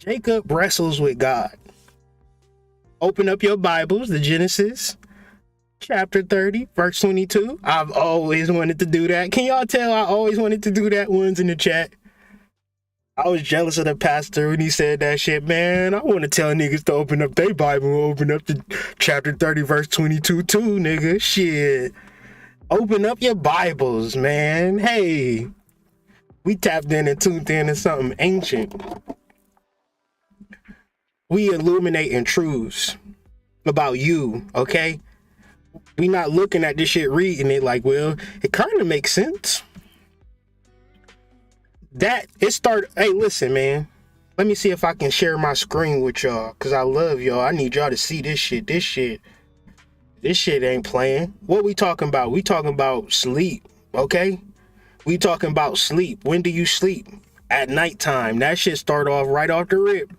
Jacob wrestles with God. Open up your Bibles, the Genesis, chapter 30, verse 22. I've always wanted to do that. Can y'all tell I always wanted to do that? Ones in the chat. I was jealous of the pastor when he said that shit, man. I want to tell niggas to open up their Bible and open up the chapter 30, verse 22 too, nigga. Shit. Open up your Bibles, man. Hey. We tapped in and tuned in to something ancient. We illuminating truths about you, okay? We not looking at this shit, reading it like, well, it kind of makes sense. Hey, listen, man. Let me see if I can share my screen with y'all, because I love y'all. I need y'all to see this shit. This shit ain't playing. What we talking about? We talking about sleep, okay? We talking about sleep. When do you sleep? At nighttime. That shit start off right off the rip.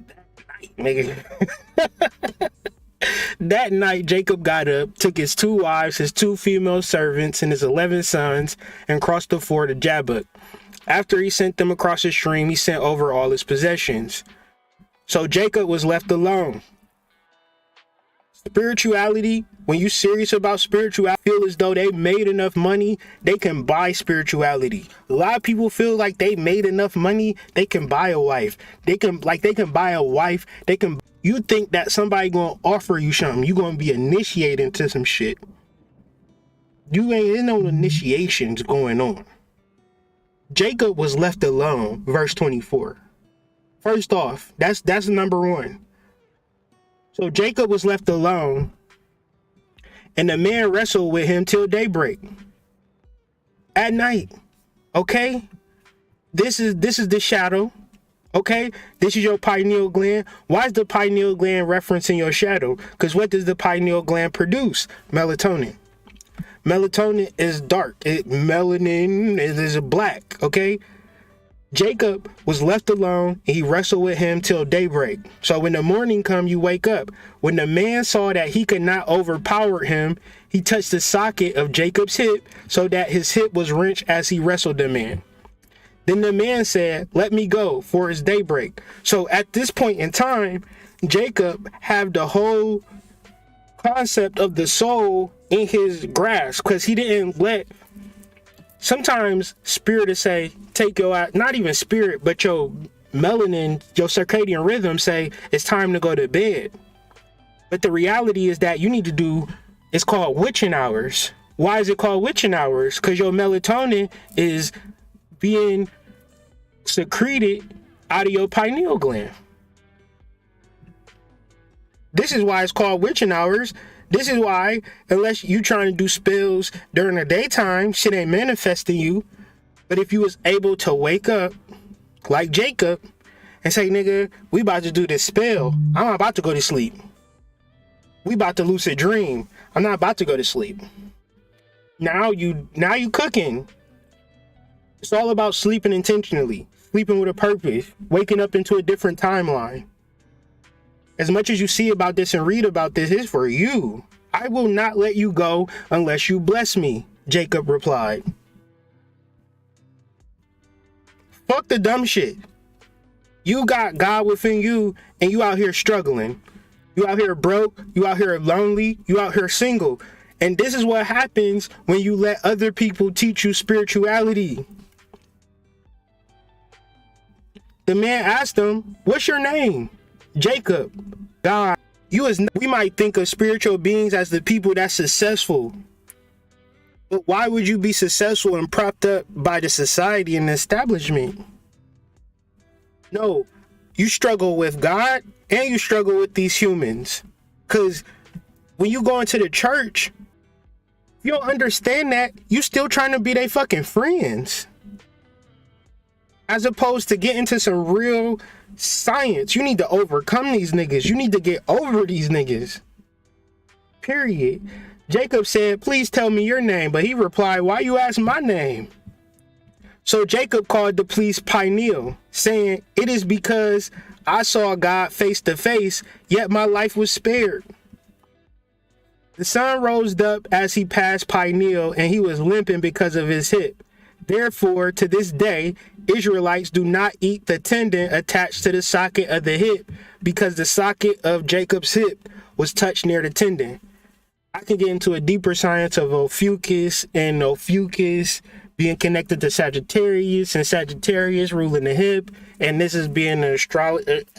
That night, nigga. That night, Jacob got up, took his 2 wives, his 2 female servants, and his 11 sons, and crossed the ford of Jabbok. After he sent them across the stream, he sent over all his possessions. So Jacob was left alone. Spirituality, when you serious about spirituality, feel as though they made enough money, they can buy spirituality. A lot of people feel like they made enough money, they can buy a wife. They can buy a wife, you think that somebody gonna offer you something, you gonna be initiated into some shit. There's no initiations going on. Jacob was left alone, verse 24. First off, that's number 1. So Jacob was left alone, and the man wrestled with him till daybreak. At night. Okay? This is the shadow. Okay, this is your pineal gland. Why is the pineal gland referencing your shadow? Because what does the pineal gland produce? Melatonin. Melatonin is dark. Melanin is black, okay? Jacob was left alone, and he wrestled with him till daybreak. So when the morning come, you wake up. When the man saw that he could not overpower him, he touched the socket of Jacob's hip so that his hip was wrenched as he wrestled the man. Then the man said, let me go, for it's daybreak. So at this point in time, Jacob had the whole concept of the soul in his grasp, because he didn't let, sometimes spirit to say, take your out, not even spirit, but your melanin, your circadian rhythm say, it's time to go to bed. But the reality is that you need to do, it's called witching hours. Why is it called witching hours? Because your melatonin is being secreted out of your pineal gland. This is why it's called witching hours. This is why, unless you trying to do spells during the daytime, shit ain't manifesting you. But if you was able to wake up like Jacob and say, nigga, we about to do this spell, I'm about to go to sleep. We about to lucid dream. I'm not about to go to sleep. Now you cooking. It's all about sleeping intentionally, sleeping with a purpose, waking up into a different timeline. As much as you see about this and read about this, it's for you. I will not let you go unless you bless me, Jacob replied. Fuck the dumb shit. You got God within you and you out here struggling. You out here broke, you out here lonely, you out here single. And this is what happens when you let other people teach you spirituality. The man asked him, what's your name? Jacob. God. We might think of spiritual beings as the people that's successful. But why would you be successful and propped up by the society and the establishment? No, you struggle with God and you struggle with these humans. Because when you go into the church, if you don't understand that, you still trying to be their fucking friends. As opposed to get into some real science. You need to overcome these niggas. You need to get over these niggas. Period. Jacob said, please tell me your name. But he replied, why you ask my name? So Jacob called the police Pineal, saying, it is because I saw God face to face, yet my life was spared. The sun rose up as he passed Pineal, and he was limping because of his hip. Therefore, to this day, Israelites do not eat the tendon attached to the socket of the hip because the socket of Jacob's hip was touched near the tendon. I can get into a deeper science of Ophiuchus and Ophiuchus being connected to Sagittarius and Sagittarius ruling the hip. And this is being an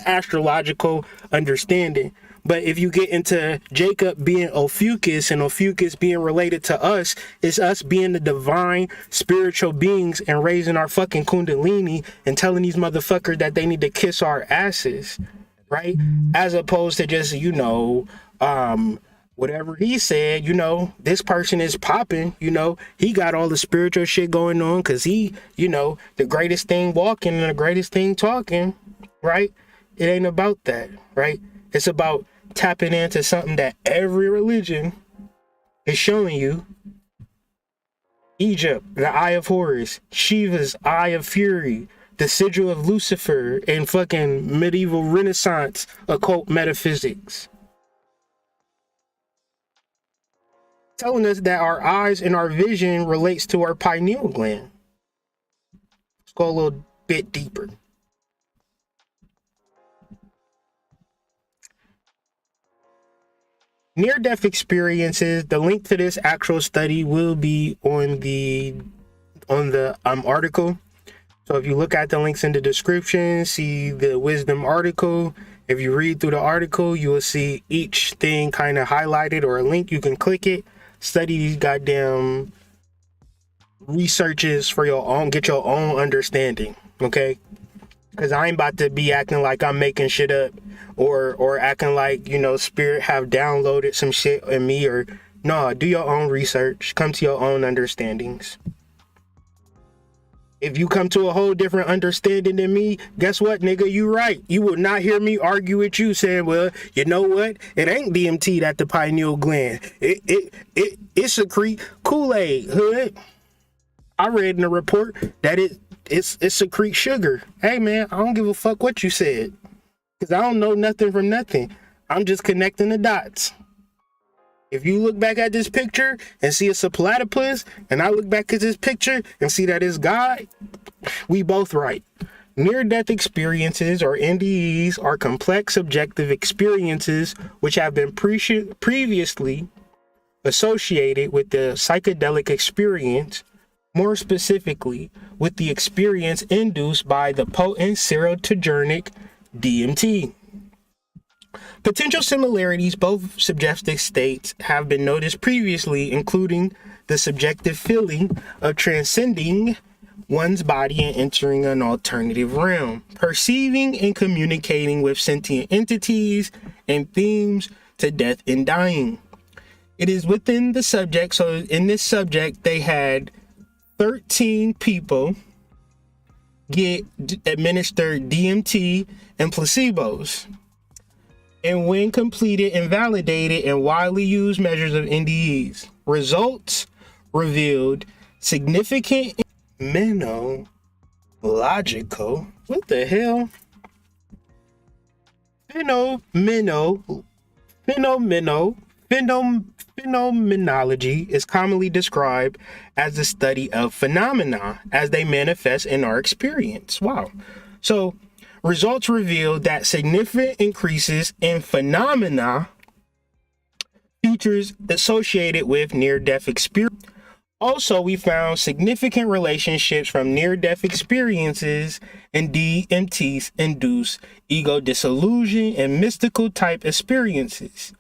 astrological understanding. But if you get into Jacob being Ophiuchus and Ophiuchus being related to us, it's us being the divine spiritual beings and raising our fucking kundalini and telling these motherfuckers that they need to kiss our asses, right? As opposed to just, whatever he said, this person is popping, he got all the spiritual shit going on because he, the greatest thing walking and the greatest thing talking, right? It ain't about that, right? It's about tapping into something that every religion is showing you. Egypt, the Eye of Horus, Shiva's Eye of Fury, the Sigil of Lucifer, and fucking medieval Renaissance occult metaphysics. Telling us that our eyes and our vision relates to our pineal gland. Let's go a little bit deeper. Near-death experiences, the link to this actual study will be on the article. So if you look at the links in the description, see the wisdom article. If you read through the article, you will see each thing kind of highlighted or a link. You can click it, study these goddamn researches for your own, get your own understanding, okay? Because I ain't about to be acting like I'm making shit up or acting like, spirit have downloaded some shit in me or no, do your own research, come to your own understandings. If you come to a whole different understanding than me, guess what, nigga, you right. You will not hear me argue with you saying, well, you know what? It ain't DMT at the pineal gland. It secrete Kool-Aid, hood. I read in the report that it secrete sugar. Hey man, I don't give a fuck what you said. Because I don't know nothing from nothing. I'm just connecting the dots. If you look back at this picture and see it's a platypus, and I look back at this picture and see that it's God, we both right. Near-death experiences, or NDEs, are complex subjective experiences which have been previously associated with the psychedelic experience, more specifically with the experience induced by the potent serotonergic DMT. Potential similarities, both subjective states, have been noticed previously, including the subjective feeling of transcending one's body and entering an alternative realm, perceiving and communicating with sentient entities, and themes to death and dying. It is within the subject, so in this subject, they had 13 people get administered DMT and placebos. and when completed and validated in widely used measures of NDEs. Results revealed significant phenomenological, what the hell? Phenomenology is commonly described as the study of phenomena as they manifest in our experience. Wow. So, results reveal that significant increases in phenomena features associated with near-death experience. Also, we found significant relationships from near-death experiences and DMTs induce ego disillusion and mystical type experiences.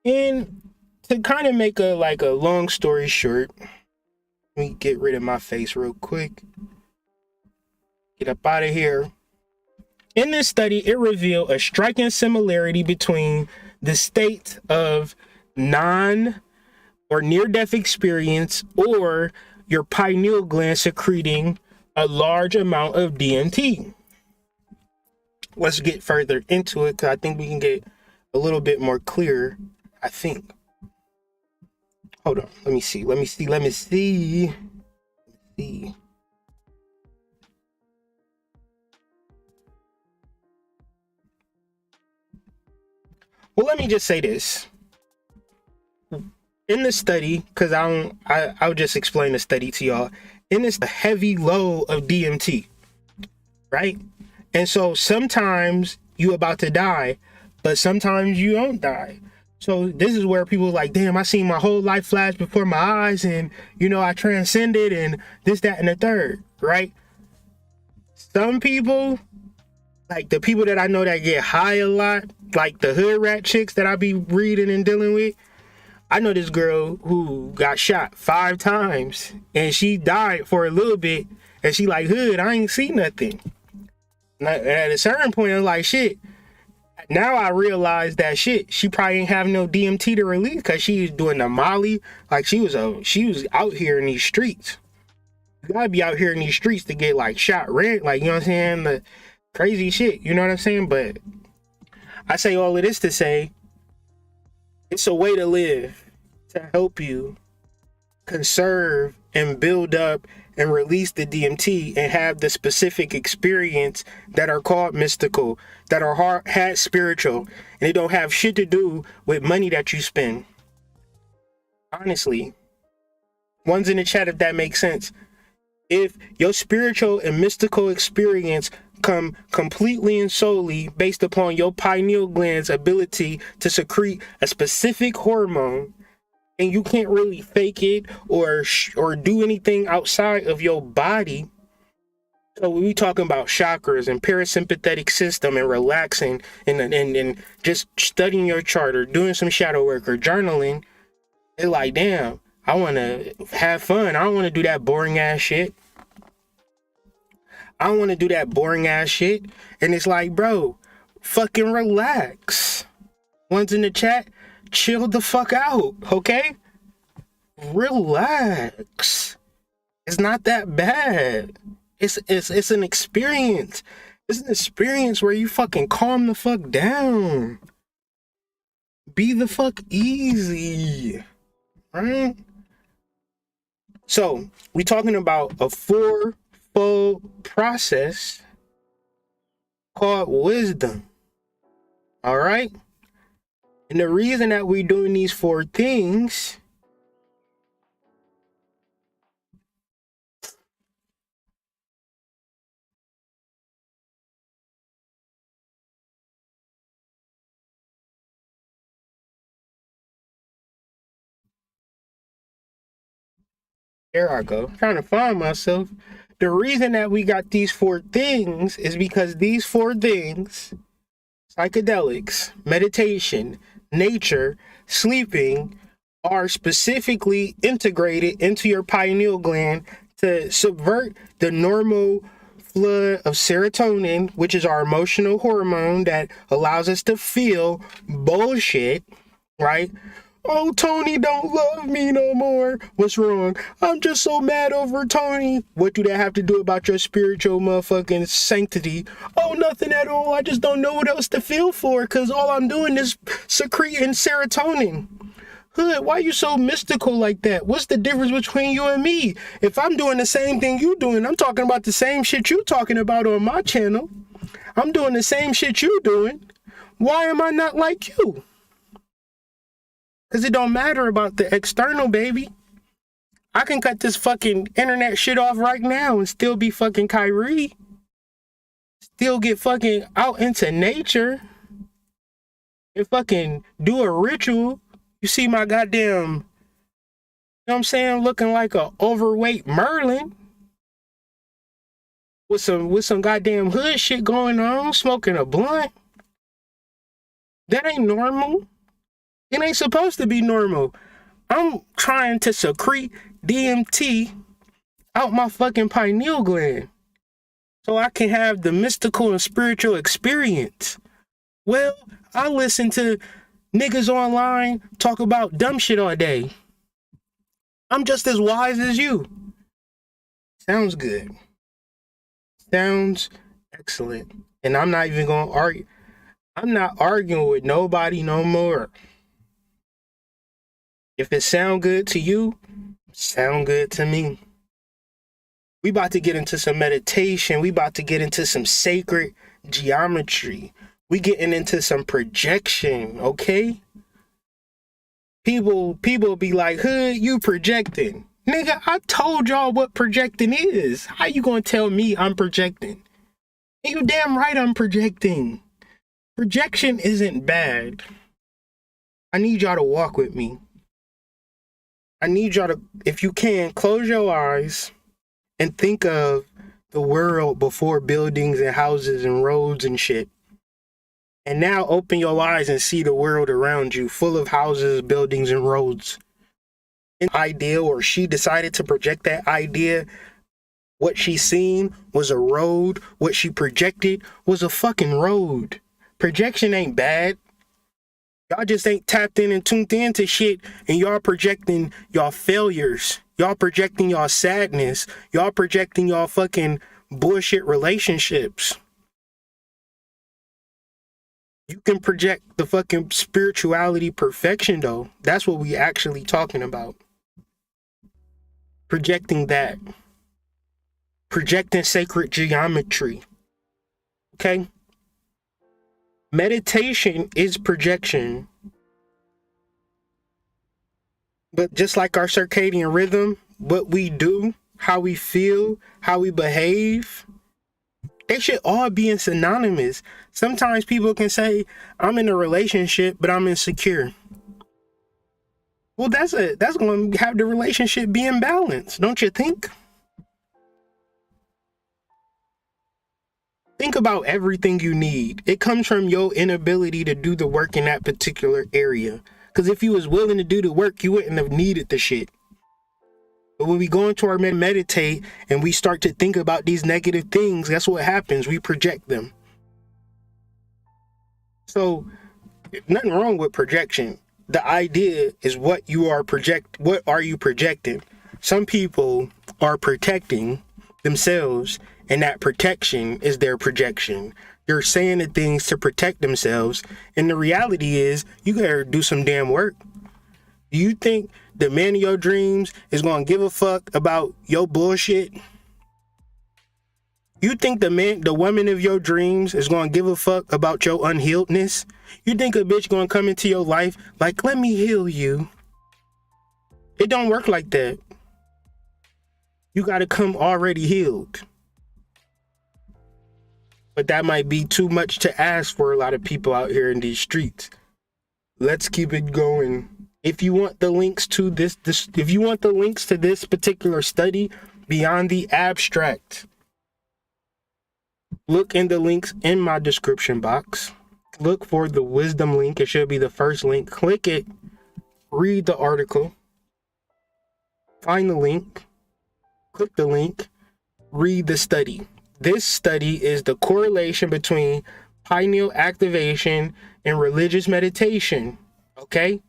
And to kind of make a long story short, let me get rid of my face real quick. Get up out of here. In this study, it revealed a striking similarity between the state of non or near-death experience or your pineal gland secreting a large amount of DMT. Let's get further into it because I think we can get a little bit more clear, I think. Hold on, let me see. Well, let me just say this. In the study, because I'll just explain the study to y'all. In this, a heavy load of DMT, right? And so sometimes you about to die, but sometimes you don't die. So this is where people are like, damn, I seen my whole life flash before my eyes, and I transcended and this, that, and the third, right? Some people, like the people that I know that get high a lot, like the hood rat chicks that I be reading and dealing with. I know this girl who got shot 5 times and she died for a little bit and she like, hood, I ain't see nothing. And at a certain point, I'm like, shit. Now I realize that shit, she probably ain't have no DMT to release because she was doing the Molly. Like she was out here in these streets. You gotta be out here in these streets to get like shot rent, like, you know what I'm saying? The crazy shit, you know what I'm saying? But I say all of this to say, it's a way to live to help you conserve and build up and release the DMT and have the specific experience that are called mystical, that are had spiritual, and they don't have shit to do with money that you spend. Honestly, one's in the chat if that makes sense. If your spiritual and mystical experience come completely and solely based upon your pineal gland's ability to secrete a specific hormone, and you can't really fake it or do anything outside of your body. So we talking about chakras and parasympathetic system and relaxing and just studying your chart or doing some shadow work or journaling. It's like, damn, I want to have fun. I don't want to do that boring ass shit. And it's like, bro, fucking relax. One's in the chat, chill the fuck out, okay? Relax. It's not that bad. It's an experience. It's an experience where you fucking calm the fuck down. Be the fuck easy, right? So, we talking about a 4-fold process called wisdom. All right? And the reason that we're doing these 4 things there I go. I'm trying to find myself. The reason that we got these 4 things is because these 4 things, psychedelics, meditation, nature, sleeping, are specifically integrated into your pineal gland to subvert the normal flood of serotonin, which is our emotional hormone that allows us to feel bullshit, right? Oh, Tony don't love me no more. What's wrong? I'm just so mad over Tony. What do that have to do about your spiritual motherfucking sanctity? Oh, nothing at all. I just don't know what else to feel for, because all I'm doing is secreting serotonin. Hood, why you so mystical like that? What's the difference between you and me? If I'm doing the same thing you doing, I'm talking about the same shit you talking about on my channel. I'm doing the same shit you doing. Why am I not like you? Because it don't matter about the external, baby. I can cut this fucking internet shit off right now and still be fucking Kyrie. Still get fucking out into nature. And fucking do a ritual. You see my goddamn, you know what I'm saying, looking like a overweight Merlin. With some goddamn hood shit going on, smoking a blunt. That ain't normal. It ain't supposed to be normal. I'm trying to secrete DMT out my fucking pineal gland so I can have the mystical and spiritual experience. Well, I listen to niggas online talk about dumb shit all day. I'm just as wise as you. Sounds good. Sounds excellent. And I'm not even gonna argue. I'm not arguing with nobody no more. If it sound good to you, sound good to me. We about to get into some meditation. We about to get into some sacred geometry. We getting into some projection, okay? People be like, Hood, you projecting. Nigga, I told y'all what projecting is. How you gonna tell me I'm projecting? And you damn right I'm projecting. Projection isn't bad. I need y'all to walk with me. I need y'all to, if you can, close your eyes and think of the world before buildings and houses and roads and shit. And now open your eyes and see the world around you full of houses, buildings, and roads. An idea, or she decided to project that idea. What she seen was a road. What she projected was a fucking road. Projection ain't bad. Y'all just ain't tapped in and tuned into shit, and y'all projecting y'all failures. Y'all projecting y'all sadness. Y'all projecting y'all fucking bullshit relationships. You can project the fucking spirituality perfection, though. That's what we actually talking about. Projecting that. Projecting sacred geometry. Okay? Meditation is projection. But just like our circadian rhythm, what we do, how we feel, how we behave, they should all be synonymous. Sometimes people can say, I'm in a relationship, but I'm insecure. Well, that's going to have the relationship be imbalanced, don't you think? Think about everything you need. It comes from your inability to do the work in that particular area. Because if you was willing to do the work, you wouldn't have needed the shit. But when we go into our meditate and we start to think about these negative things, that's what happens. We project them. So, nothing wrong with projection. The idea is what are you projecting? Some people are protecting themselves, and that protection is their projection. They're saying the things to protect themselves, and the reality is you gotta do some damn work. Do you think the man of your dreams is gonna give a fuck about your bullshit? You think the woman of your dreams is gonna give a fuck about your unhealedness? You think a bitch gonna come into your life like, let me heal you? It don't work like that. You gotta come already healed. But that might be too much to ask for a lot of people out here in these streets. Let's keep it going. If you want the links to this particular study beyond the abstract, look in the links in my description box. Look for the wisdom link. It should be the first link. Click it. Read the article. Find the link. Click the link. Read the study. This study is the correlation between pineal activation and religious meditation. Okay?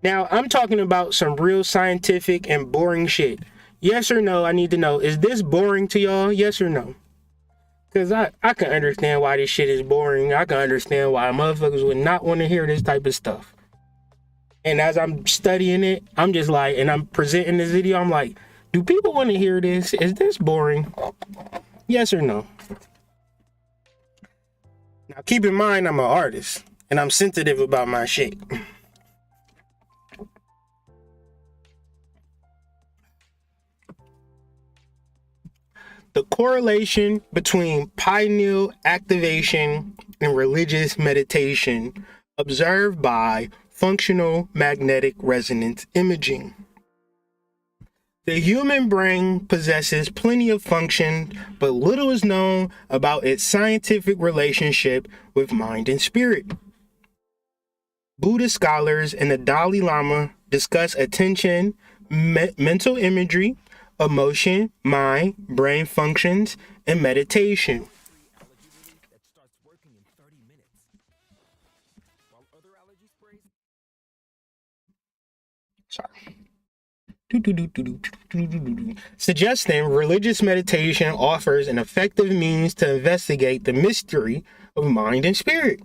Now, I'm talking about some real scientific and boring shit. Yes or no, I need to know. Is this boring to y'all? Yes or no? Because I can understand why this shit is boring. I can understand why motherfuckers would not want to hear this type of stuff. And as I'm studying it, I'm just like, and I'm presenting this video, I'm like, do people want to hear this? Is this boring? Yes or no? Now, keep in mind, I'm an artist, and I'm sensitive about my shit. The correlation between pineal activation and religious meditation observed by functional magnetic resonance imaging. The human brain possesses plenty of function, but little is known about its scientific relationship with mind and spirit. Buddhist scholars and the Dalai Lama discuss attention, mental imagery, emotion, mind, brain functions, and meditation. Sorry. Suggesting religious meditation offers an effective means to investigate the mystery of mind and spirit.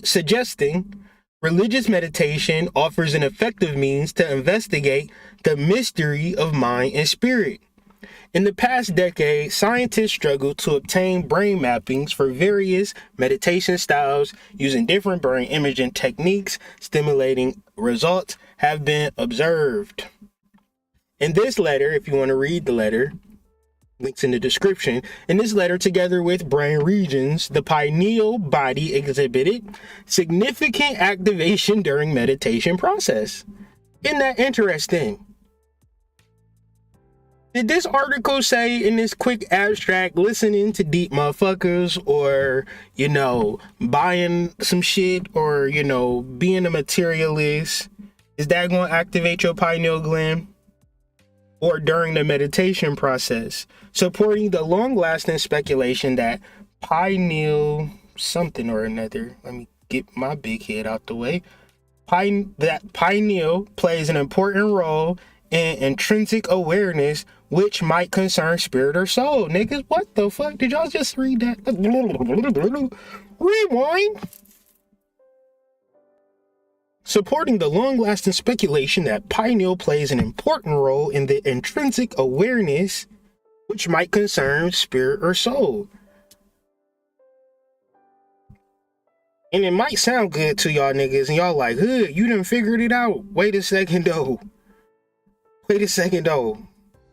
Suggesting religious meditation offers an effective means to investigate the mystery of mind and spirit. In the past decade, scientists struggled to obtain brain mappings for various meditation styles using different brain imaging techniques. Stimulating results have been observed. In this letter, if you want to read the letter, links in the description. In this letter, together with brain regions, the pineal body exhibited significant activation during meditation process. Isn't that interesting? Did this article say in this quick abstract, listening to deep motherfuckers, or, buying some shit, or, being a materialist, is that going to activate your pineal gland? Or during the meditation process, supporting the long-lasting speculation that pineal something or another, let me get my big head out the way, that pineal plays an important role in intrinsic awareness, which might concern spirit or soul. Niggas, what the fuck? Did y'all just read that? Rewind. Supporting the long-lasting speculation that pineal plays an important role in the intrinsic awareness, which might concern spirit or soul. And it might sound good to y'all niggas, and y'all like, hood, you done figured it out. Wait a second though.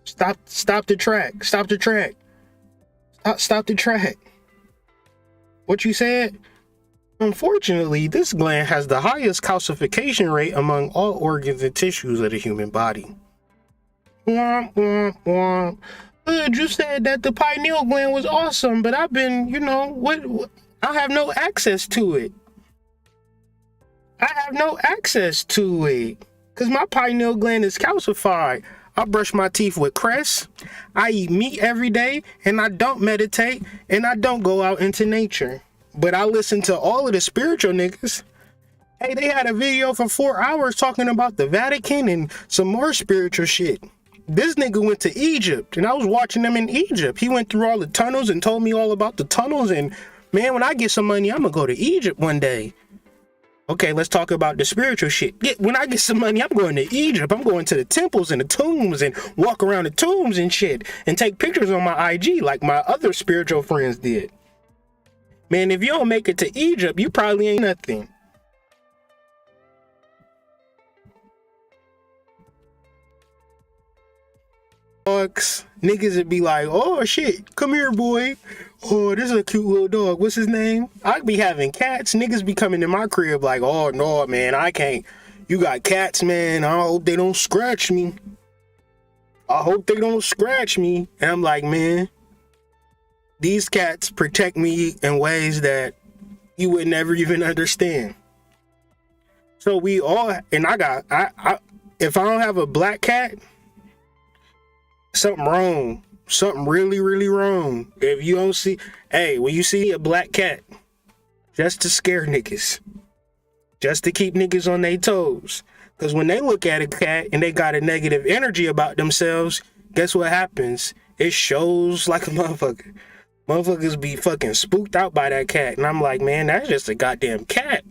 Stop the track. Stop the track. What you said? Unfortunately, this gland has the highest calcification rate among all organs and tissues of the human body. Womp, womp, womp. Good, you said that the pineal gland was awesome, but I've been, I have no access to it. Because my pineal gland is calcified. I brush my teeth with cress. I eat meat every day, and I don't meditate, and I don't go out into nature. But I listen to all of the spiritual niggas. Hey, they had a video for 4 hours talking about the Vatican and some more spiritual shit. This nigga went to Egypt, and I was watching them in Egypt. He went through all the tunnels and told me all about the tunnels. And man, when I get some money, I'm gonna go to Egypt one day. Okay, let's talk about the spiritual shit. When I get some money, I'm going to Egypt. I'm going to the temples and the tombs and walk around the tombs and shit and take pictures on my IG like my other spiritual friends did. Man, if you don't make it to Egypt, you probably ain't nothing. Dogs, niggas would be like, oh shit, come here, boy. Oh, this is a cute little dog. What's his name? I'd be having cats. Niggas be coming to my crib like, oh no, man, I can't. You got cats, man. I hope they don't scratch me. And I'm like, man, these cats protect me in ways that you would never even understand. So we all, and I if I don't have a black cat, something wrong. Something really, really wrong. If you don't see, when you see a black cat, just to scare niggas. just to keep niggas on their toes. Because when they look at a cat and they got a negative energy about themselves, guess what happens? It shows like a motherfucker. Motherfuckers be fucking spooked out by that cat. And I'm like, man, that's just a goddamn cat.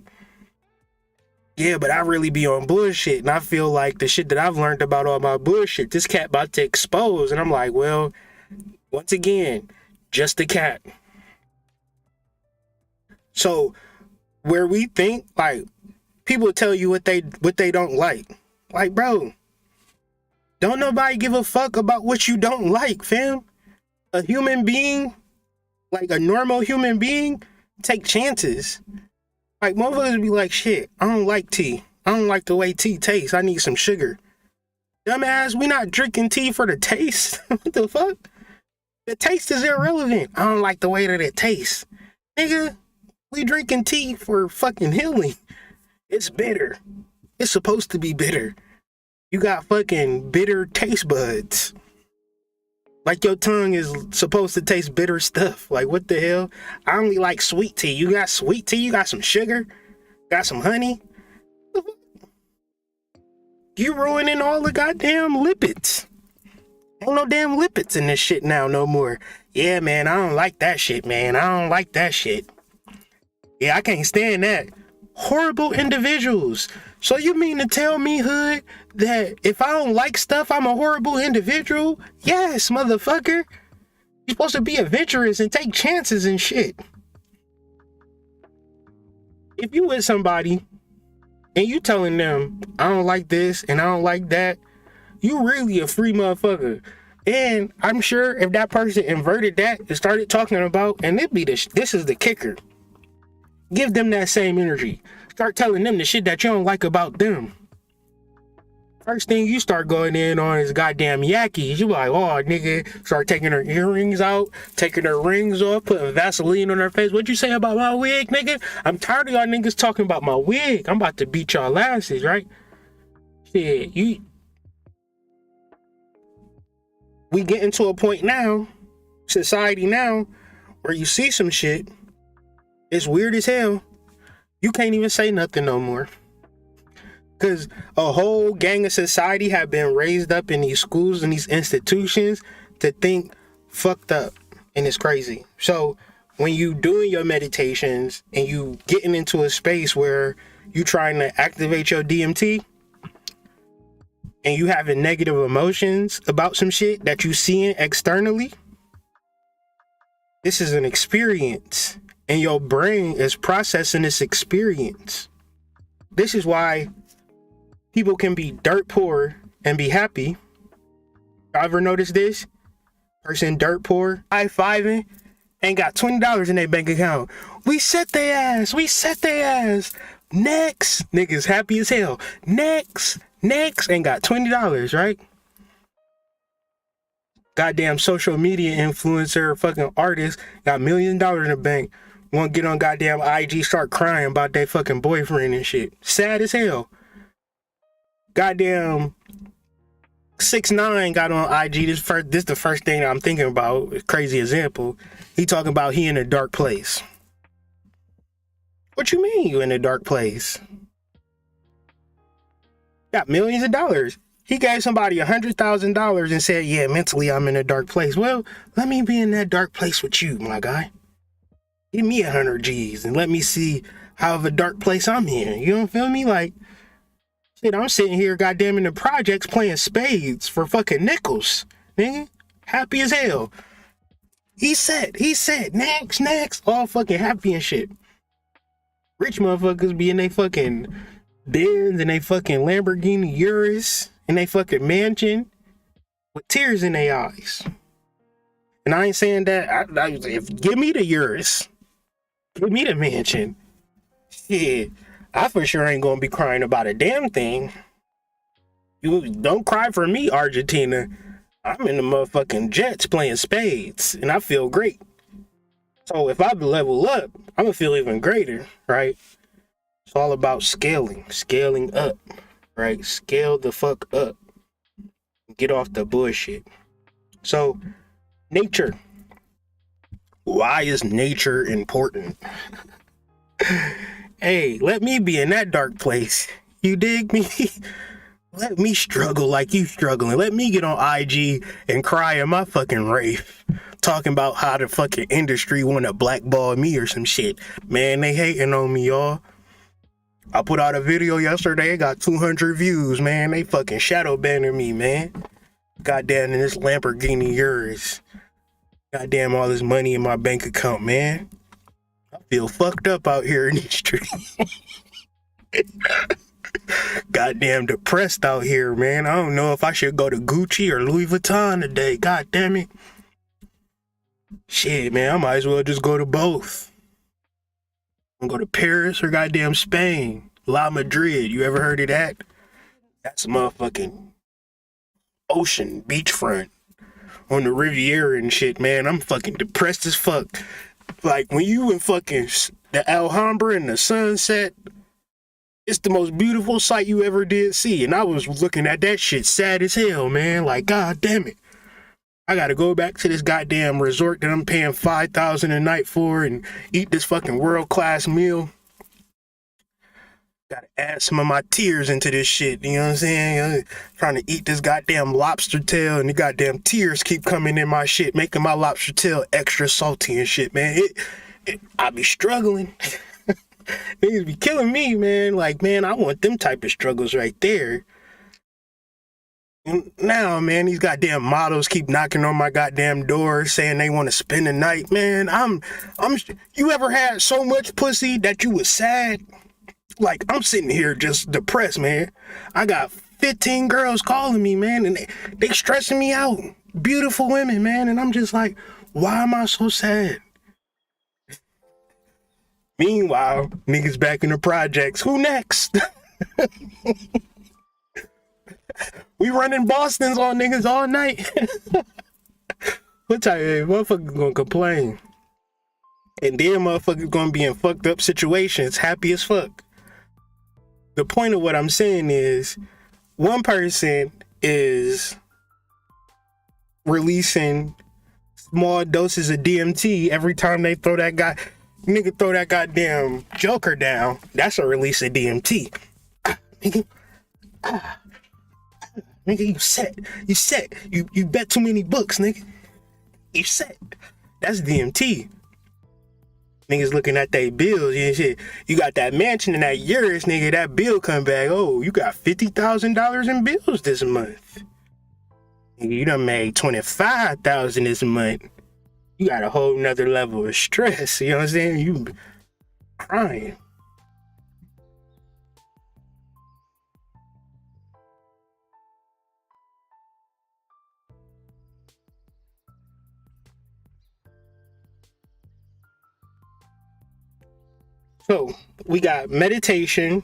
Yeah, but I really be on bullshit. And I feel like the shit that I've learned about all my bullshit, this cat about to expose. And I'm like, well, once again, just a cat. So where we think, like, people tell you what they don't like. Like, bro, don't nobody give a fuck about what you don't like, fam. A human being, like a normal human being, take chances. Like, motherfuckers be like, shit, I don't like tea. I don't like the way tea tastes. I need some sugar. Dumbass, we not drinking tea for the taste. What the fuck? The taste is irrelevant. I don't like the way that it tastes. Nigga, we drinking tea for fucking healing. It's bitter. It's supposed to be bitter. You got fucking bitter taste buds. Like your tongue is supposed to taste bitter stuff. Like, what the hell? I only like sweet tea. You got sweet tea? You got some sugar? Got some honey? You ruining all the goddamn lipids. Ain't no damn lipids in this shit now no more. Yeah, man, I don't like that shit, man. I don't like that shit. Yeah, I can't stand that. Horrible individuals. So you mean to tell me, Hood, that if I don't like stuff, I'm a horrible individual? Yes, motherfucker. You're supposed to be adventurous and take chances and shit. If you with somebody and you telling them, I don't like this and I don't like that, you really a free motherfucker. And I'm sure if that person inverted that and started talking about, and it'd be this is the kicker. Give them that same energy. Start telling them the shit that you don't like about them. First thing you start going in on is goddamn yakkies. You like, oh, nigga, start taking her earrings out, taking her rings off, putting Vaseline on her face. What'd you say about my wig, nigga? I'm tired of y'all niggas talking about my wig. I'm about to beat y'all asses, right? Shit, we getting to a point now, society now, where you see some shit, it's weird as hell. You can't even say nothing no more. Because a whole gang of society have been raised up in these schools and these institutions to think fucked up. And it's crazy. So when you doing your meditations and you getting into a space where you trying to activate your DMT and you having negative emotions about some shit that you seeing externally, this is an experience. And your brain is processing this experience. This is why people can be dirt poor and be happy. Y'all ever notice this? Person dirt poor, high-fiving, ain't got $20 in their bank account. We set their ass. Next. Niggas happy as hell. Next. Ain't got $20, right? Goddamn social media influencer, fucking artist, got $millions in the bank. Want to get on goddamn IG, start crying about their fucking boyfriend and shit. Sad as hell. Goddamn 6ix9ine got on IG. This the first thing I'm thinking about. Crazy example. He talking about he in a dark place. What you mean you in a dark place? Got millions of dollars. He gave somebody $100,000 and said, yeah, mentally I'm in a dark place. Well, let me be in that dark place with you, my guy. Give me 100 G's and let me see how of a dark place I'm in. You don't feel me? Like, shit, I'm sitting here goddamn in the projects playing spades for fucking nickels. Nigga, happy as hell. He said, next, all fucking happy and shit. Rich motherfuckers be in they fucking Benz and they fucking Lamborghini Urus and they fucking mansion with tears in their eyes. And I ain't saying that, if give me the Urus. Give me the mansion. Shit, I for sure ain't gonna be crying about a damn thing. You don't cry for me, Argentina. I'm in the motherfucking jets playing spades, and I feel great. So if I level up, I'm gonna feel even greater, right? It's all about scaling up, right? Scale the fuck up. Get off the bullshit. So, nature. Why is nature important? Hey, let me be in that dark place. You dig me? Let me struggle like you struggling. Let me get on IG and cry in my fucking rave. Talking about how the fucking industry wanna blackball me or some shit. Man, they hating on me, y'all. I put out a video yesterday, it got 200 views, man. They fucking shadow banning me, man. Goddamn, in this Lamborghini yours. Goddamn, all this money in my bank account, man. I feel fucked up out here in the street. Goddamn depressed out here, man. I don't know if I should go to Gucci or Louis Vuitton today. God damn it. Shit, man, I might as well just go to both. I'm gonna go to Paris or goddamn Spain. La Madrid, you ever heard of that? That's a motherfucking ocean, beachfront. On the Riviera and shit, man. I'm fucking depressed as fuck. Like, when you in fucking the Alhambra and the sunset, it's the most beautiful sight you ever did see. And I was looking at that shit sad as hell, man. Like, god damn it. I gotta go back to this goddamn resort that I'm paying $5,000 a night for and eat this fucking world-class meal. Gotta add some of my tears into this shit, you know what I'm saying? Trying to eat this goddamn lobster tail and the goddamn tears keep coming in my shit, making my lobster tail extra salty and shit, man. I be struggling. Niggas be killing me, man. Like, man, I want them type of struggles right there. Now, man, these goddamn models keep knocking on my goddamn door saying they want to spend the night, man. You ever had so much pussy that you was sad? Like, I'm sitting here just depressed, man. I got 15 girls calling me, man, and they stressing me out. Beautiful women, man, and I'm just like, why am I so sad? Meanwhile, niggas back in the projects. Who next? We running Bostons on niggas all night. What type of motherfuckers gonna complain? And then motherfuckers gonna be in fucked up situations, happy as fuck. The point of what I'm saying is, one person is releasing small doses of DMT every time they throw that goddamn joker down. That's a release of DMT. Nigga, you set. You bet too many books, nigga. You set. That's DMT. Niggas looking at their bills and shit. You got that mansion and that Urus, nigga. That bill come back. Oh, you got $50,000 in bills this month. Nigga, you done made $25,000 this month. You got a whole nother level of stress. You know what I'm saying? You crying. So we got meditation.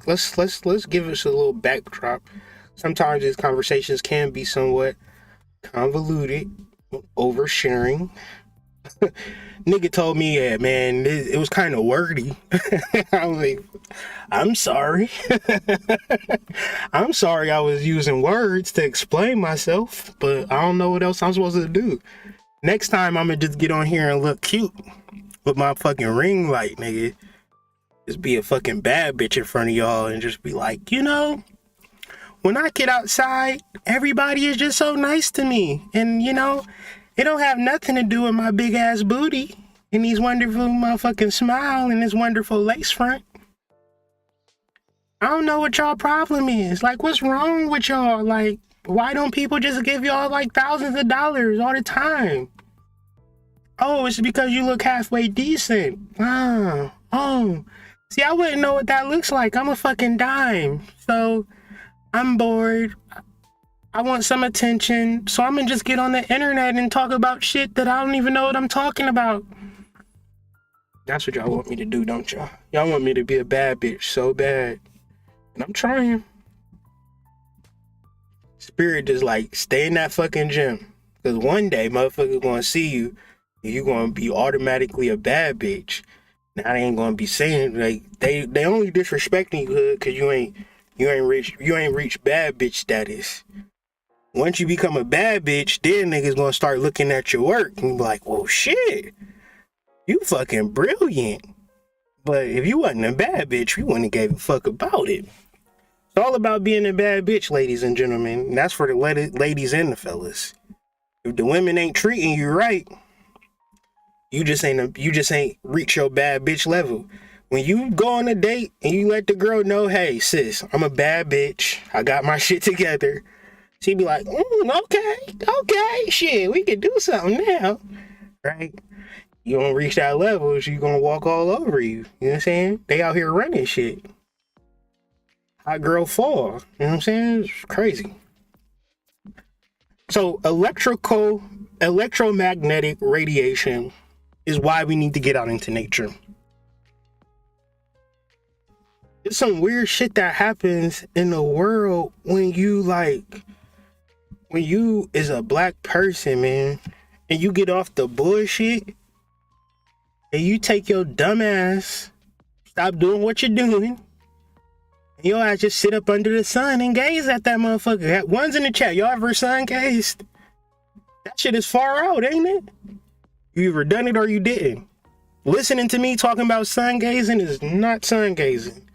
Let's give us a little backdrop. Sometimes these conversations can be somewhat convoluted, oversharing. Nigga told me, yeah, man, it was kind of wordy. I was like, I'm sorry. I'm sorry I was using words to explain myself, but I don't know what else I'm supposed to do. Next time, I'm gonna just get on here and look cute with my fucking ring light, nigga. Just be a fucking bad bitch in front of y'all and just be like, you know, when I get outside, everybody is just so nice to me. And, you know, it don't have nothing to do with my big ass booty and these wonderful motherfucking smile and this wonderful lace front. I don't know what y'all problem is. Like, what's wrong with y'all? Like, why don't people just give y'all like thousands of dollars all the time? Oh, it's because you look halfway decent. Oh. See, I wouldn't know what that looks like. I'm a fucking dime. So, I'm bored. I want some attention. So I'm gonna just get on the internet and talk about shit that I don't even know what I'm talking about. That's what y'all want me to do, don't y'all? Y'all want me to be a bad bitch so bad. And I'm trying. Spirit just like, stay in that fucking gym. Because one day, motherfuckers gonna see you and you gonna be automatically a bad bitch. Now they ain't gonna be saying, like, they only disrespecting you because you ain't reached bad bitch status. Once you become a bad bitch, then niggas gonna start looking at your work and be like, well, shit, you fucking brilliant. But if you wasn't a bad bitch, you wouldn't have gave a fuck about it. It's all about being a bad bitch, ladies and gentlemen. And that's for the ladies and the fellas. If the women ain't treating you right, you just ain't reach your bad bitch level. When you go on a date and you let the girl know, hey sis, I'm a bad bitch, I got my shit together, she be like, okay, shit, we can do something now, right? You don't reach that level, she gonna walk all over you. You know what I'm saying? They out here running shit. Hot girl fall. You know what I'm saying? It's crazy. So electromagnetic radiation is why we need to get out into nature. There's some weird shit that happens in the world when you is a black person, man, and you get off the bullshit and you take your dumb ass, stop doing what you're doing, and your ass just sit up under the sun and gaze at that motherfucker. One's in the chat. Y'all ever sun gazed? That shit is far out, ain't it? You either done it or you didn't. Listening to me talking about sun gazing is not sun gazing.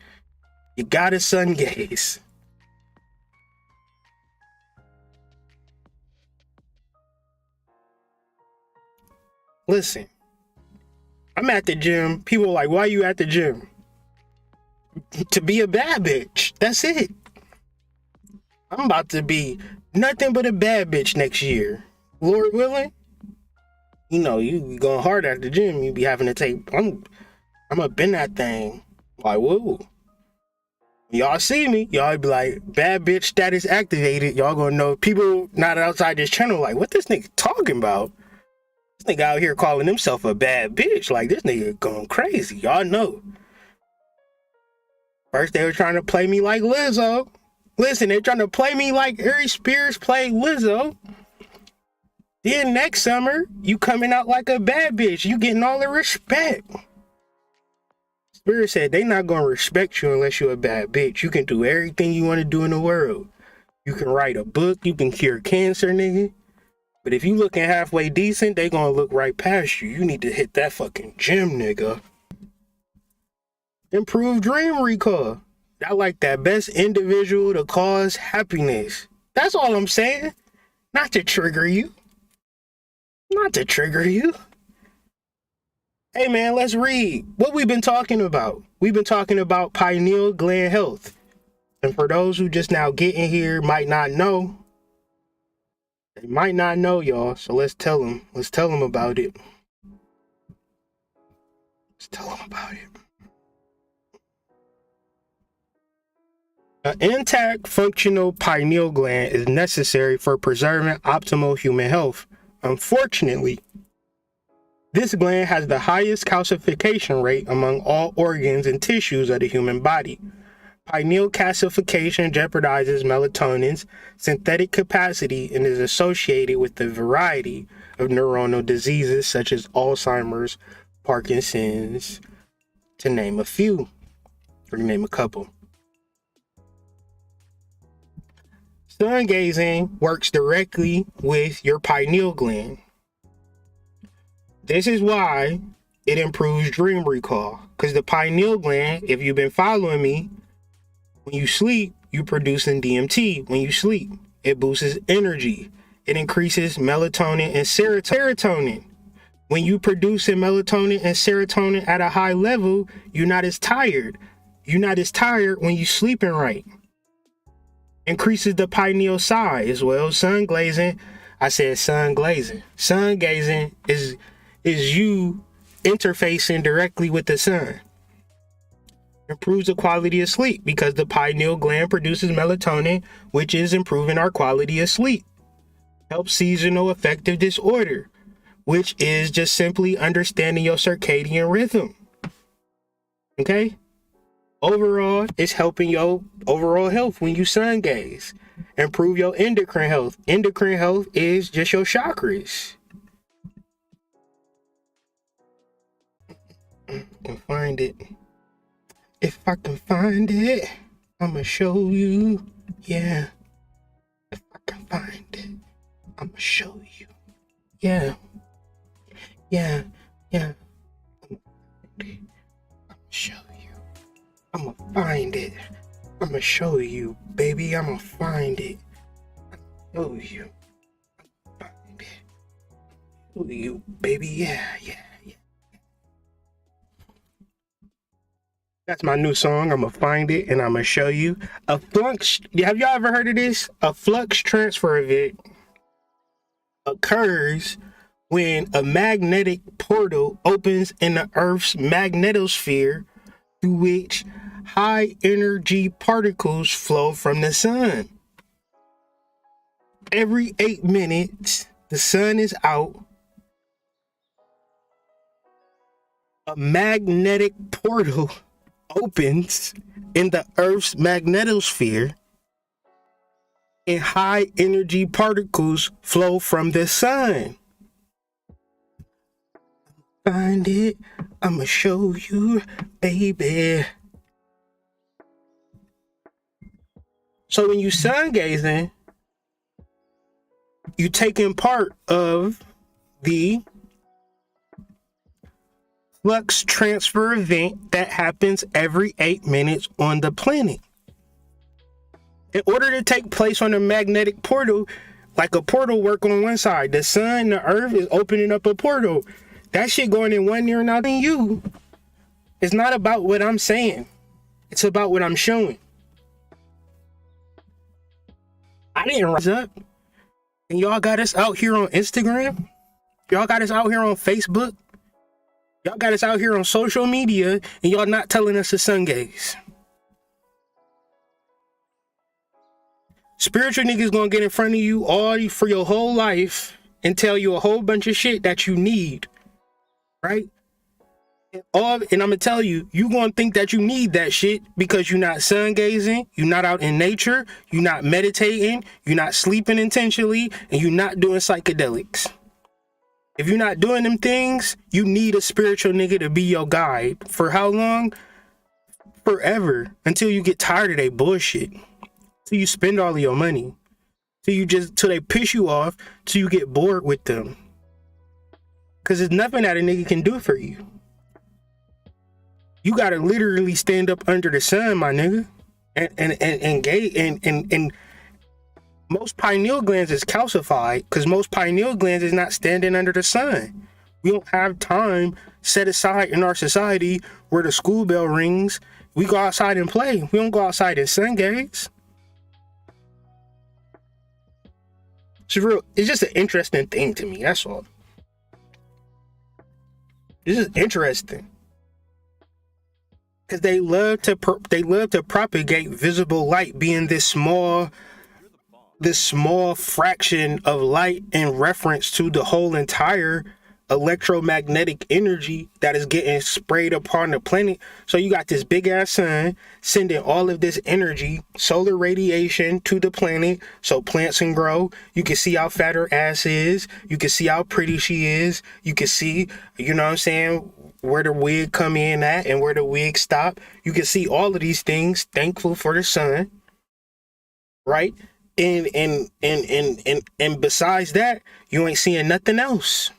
You gotta sun gaze. Listen, I'm at the gym. People are like, why you at the gym? To be a bad bitch. That's it. I'm about to be nothing but a bad bitch next year. Lord willing. You know, you be going hard at the gym. You be having to take, I'm up in that thing. Like, whoa. Y'all see me, y'all be like, bad bitch status activated. Y'all gonna know people not outside this channel like, what this nigga talking about? This nigga out here calling himself a bad bitch. Like, this nigga going crazy. Y'all know. First, they were trying to play me like Lizzo. Listen, they're trying to play me like Ari Spears played Lizzo. Then next summer, you coming out like a bad bitch. You getting all the respect. Spirit said they not gonna respect you unless you're a bad bitch. You can do everything you want to do in the world. You can write a book. You can cure cancer, nigga. But if you looking halfway decent, they gonna look right past you. You need to hit that fucking gym, nigga. Improve dream recall. I like that best individual to cause happiness. That's all I'm saying. Not to trigger you. Not to trigger you. Hey man, let's read. What we've been talking about. We've been talking about pineal gland health. And for those who just now getting here, might not know. They might not know, y'all. So let's tell them. Let's tell them about it. Let's tell them about it. An intact, functional pineal gland is necessary for preserving optimal human health. Unfortunately, this gland has the highest calcification rate among all organs and tissues of the human body. Pineal calcification jeopardizes melatonin's synthetic capacity and is associated with a variety of neuronal diseases such as Alzheimer's, Parkinson's, to name a few, or to name a couple. Sun gazing works directly with your pineal gland. This is why it improves dream recall. Because the pineal gland, if you've been following me, when you sleep, you're producing DMT. When you sleep, it boosts energy. It increases melatonin and serotonin. When you produce melatonin and serotonin at a high level, you're not as tired. You're not as tired when you're sleeping right. Increases the pineal size. Well, sun glazing, I said sun glazing. Sun gazing is you interfacing directly with the sun. Improves the quality of sleep because the pineal gland produces melatonin, which is improving our quality of sleep. Helps seasonal affective disorder, which is just simply understanding your circadian rhythm. Okay? Overall, it's helping your overall health when you sun gaze. Improve your endocrine health. Endocrine health is just your chakras. I can find it. If I can find it, I'ma show you. Yeah. If I can find it, I'ma show you. Yeah. Yeah. Yeah. I'ma show you. I'ma find it. I'ma show you, baby. I'ma find it. Show you. Find it. Show you, baby. Yeah. That's my new song. I'ma find it and I'ma show you. A flux. Have y'all ever heard of this? A flux transfer event occurs when a magnetic portal opens in the Earth's magnetosphere, through which high energy particles flow from the sun. Every 8 minutes, the sun is out. A magnetic portal opens in the Earth's magnetosphere, and high energy particles flow from the sun. Find it, I'ma show you, baby. So when you sun gazing, you taking part of the flux transfer event that happens every 8 minutes on the planet. In order to take place on a magnetic portal, like a portal work on one side, the sun, the earth is opening up a portal. That shit going in one ear and out in you. It's not about what I'm saying. It's about what I'm showing. I didn't rise up. And y'all got us out here on Instagram. Y'all got us out here on Facebook. Y'all got us out here on social media. And y'all not telling us to sun gaze. Spiritual niggas gonna get in front of you all for your whole life and tell you a whole bunch of shit that you need. Right? And I'm gonna tell you, you gonna think that you need that shit because you're not sun gazing, you're not out in nature, you're not meditating, you're not sleeping intentionally, and you're not doing psychedelics. If you're not doing them things, you need a spiritual nigga to be your guide. For how long? Forever. Until you get tired of their bullshit. Till you spend all of your money. Till they piss you off, till you get bored with them. Cause there's nothing that a nigga can do for you. You gotta literally stand up under the sun, my nigga. And most pineal glands is calcified because most pineal glands is not standing under the sun. We don't have time set aside in our society where the school bell rings. We go outside and play. We don't go outside and sun gaze. It's just an interesting thing to me, that's all. This is interesting. Because they love to propagate visible light being this small fraction of light in reference to the whole entire electromagnetic energy that is getting sprayed upon the planet. So you got this big ass sun sending all of this energy, solar radiation to the planet so plants can grow. You can see how fat her ass is. You can see how pretty she is. You can see, you know what I'm saying, where the wig come in at and where the wig stop. You can see all of these things, thankful for the sun, right? And besides that, you ain't seeing nothing else.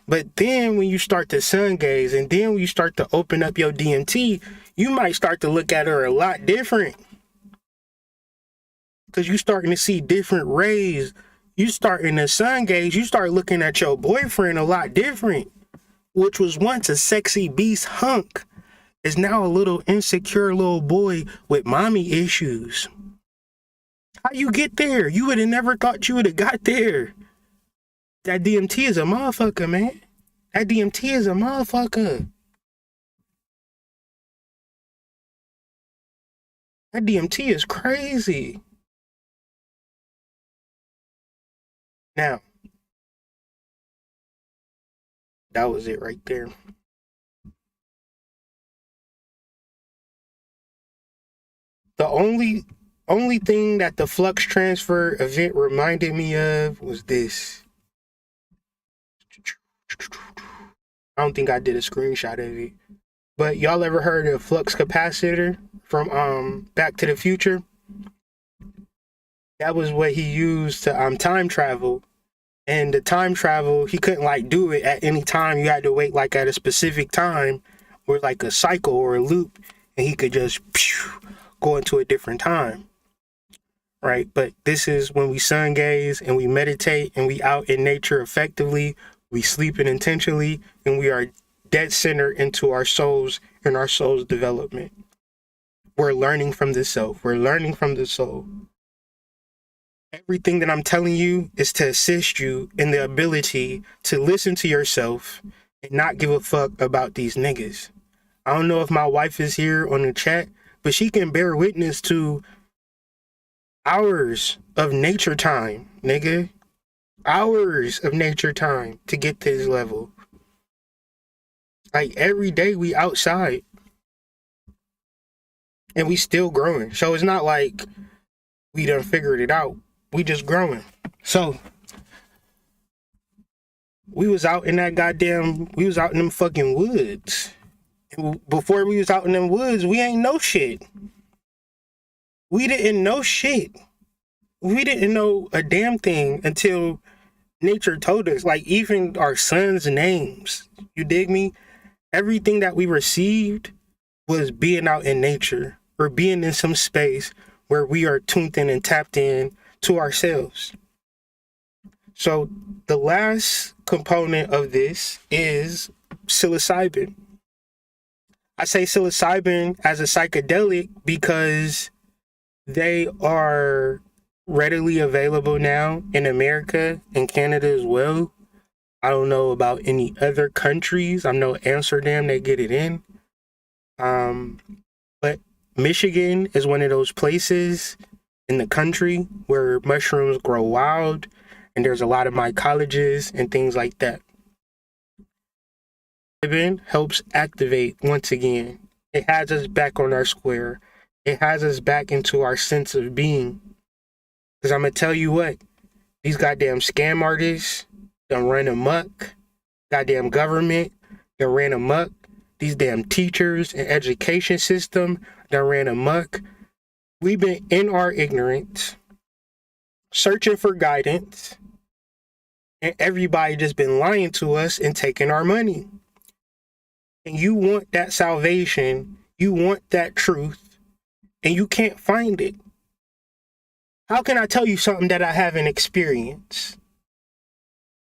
But then when you start to sun gaze and then when you start to open up your DMT, you might start to look at her a lot different. Because you starting to see different rays. You starting to sun gaze, you start looking at your boyfriend a lot different. Which was once a sexy beast hunk is now a little insecure little boy with mommy issues. How you get there? You would have never thought you would have got there. That DMT is a motherfucker, man. That DMT is a motherfucker. That DMT is crazy. Now, that was it right there. The only thing that the flux transfer event reminded me of was this. I don't think I did a screenshot of it. But y'all ever heard of flux capacitor from Back to the Future? That was what he used to time travel. And the time travel, he couldn't like do it at any time. You had to wait like at a specific time or like a cycle or a loop, and he could just go into a different time, right? But this is when we sun gaze and we meditate and we out in nature effectively, we sleeping intentionally, and we are dead center into our souls and our soul's development. We're learning from the self. We're learning from the soul. Everything that I'm telling you is to assist you in the ability to listen to yourself and not give a fuck about these niggas. I don't know if my wife is here on the chat, but she can bear witness to hours of nature time, nigga. Hours of nature time to get to this level. Like every day we outside. And we still growing. So it's not like we done figured it out. We just growing. So we was out in them fucking woods. And before we was out in them woods, we ain't know shit. We didn't know shit. We didn't know a damn thing until nature told us. Like even our sons' names. You dig me? Everything that we received was being out in nature or being in some space where we are tuned in and tapped in to ourselves. So the last component of this is psilocybin. I say psilocybin as a psychedelic because they are readily available now in America and Canada as well. I don't know about any other countries. I know Amsterdam, they get it in. But Michigan is one of those places in the country where mushrooms grow wild, and there's a lot of mycologists and things like that. It helps activate once again. It has us back on our square. It has us back into our sense of being. Because I'm going to tell you what, these goddamn scam artists done ran amok. Goddamn government done ran amok. These damn teachers and education system done ran amok. We've been in our ignorance, searching for guidance, and everybody just been lying to us and taking our money. And you want that salvation, you want that truth, and you can't find it. How can I tell you something that I haven't experienced?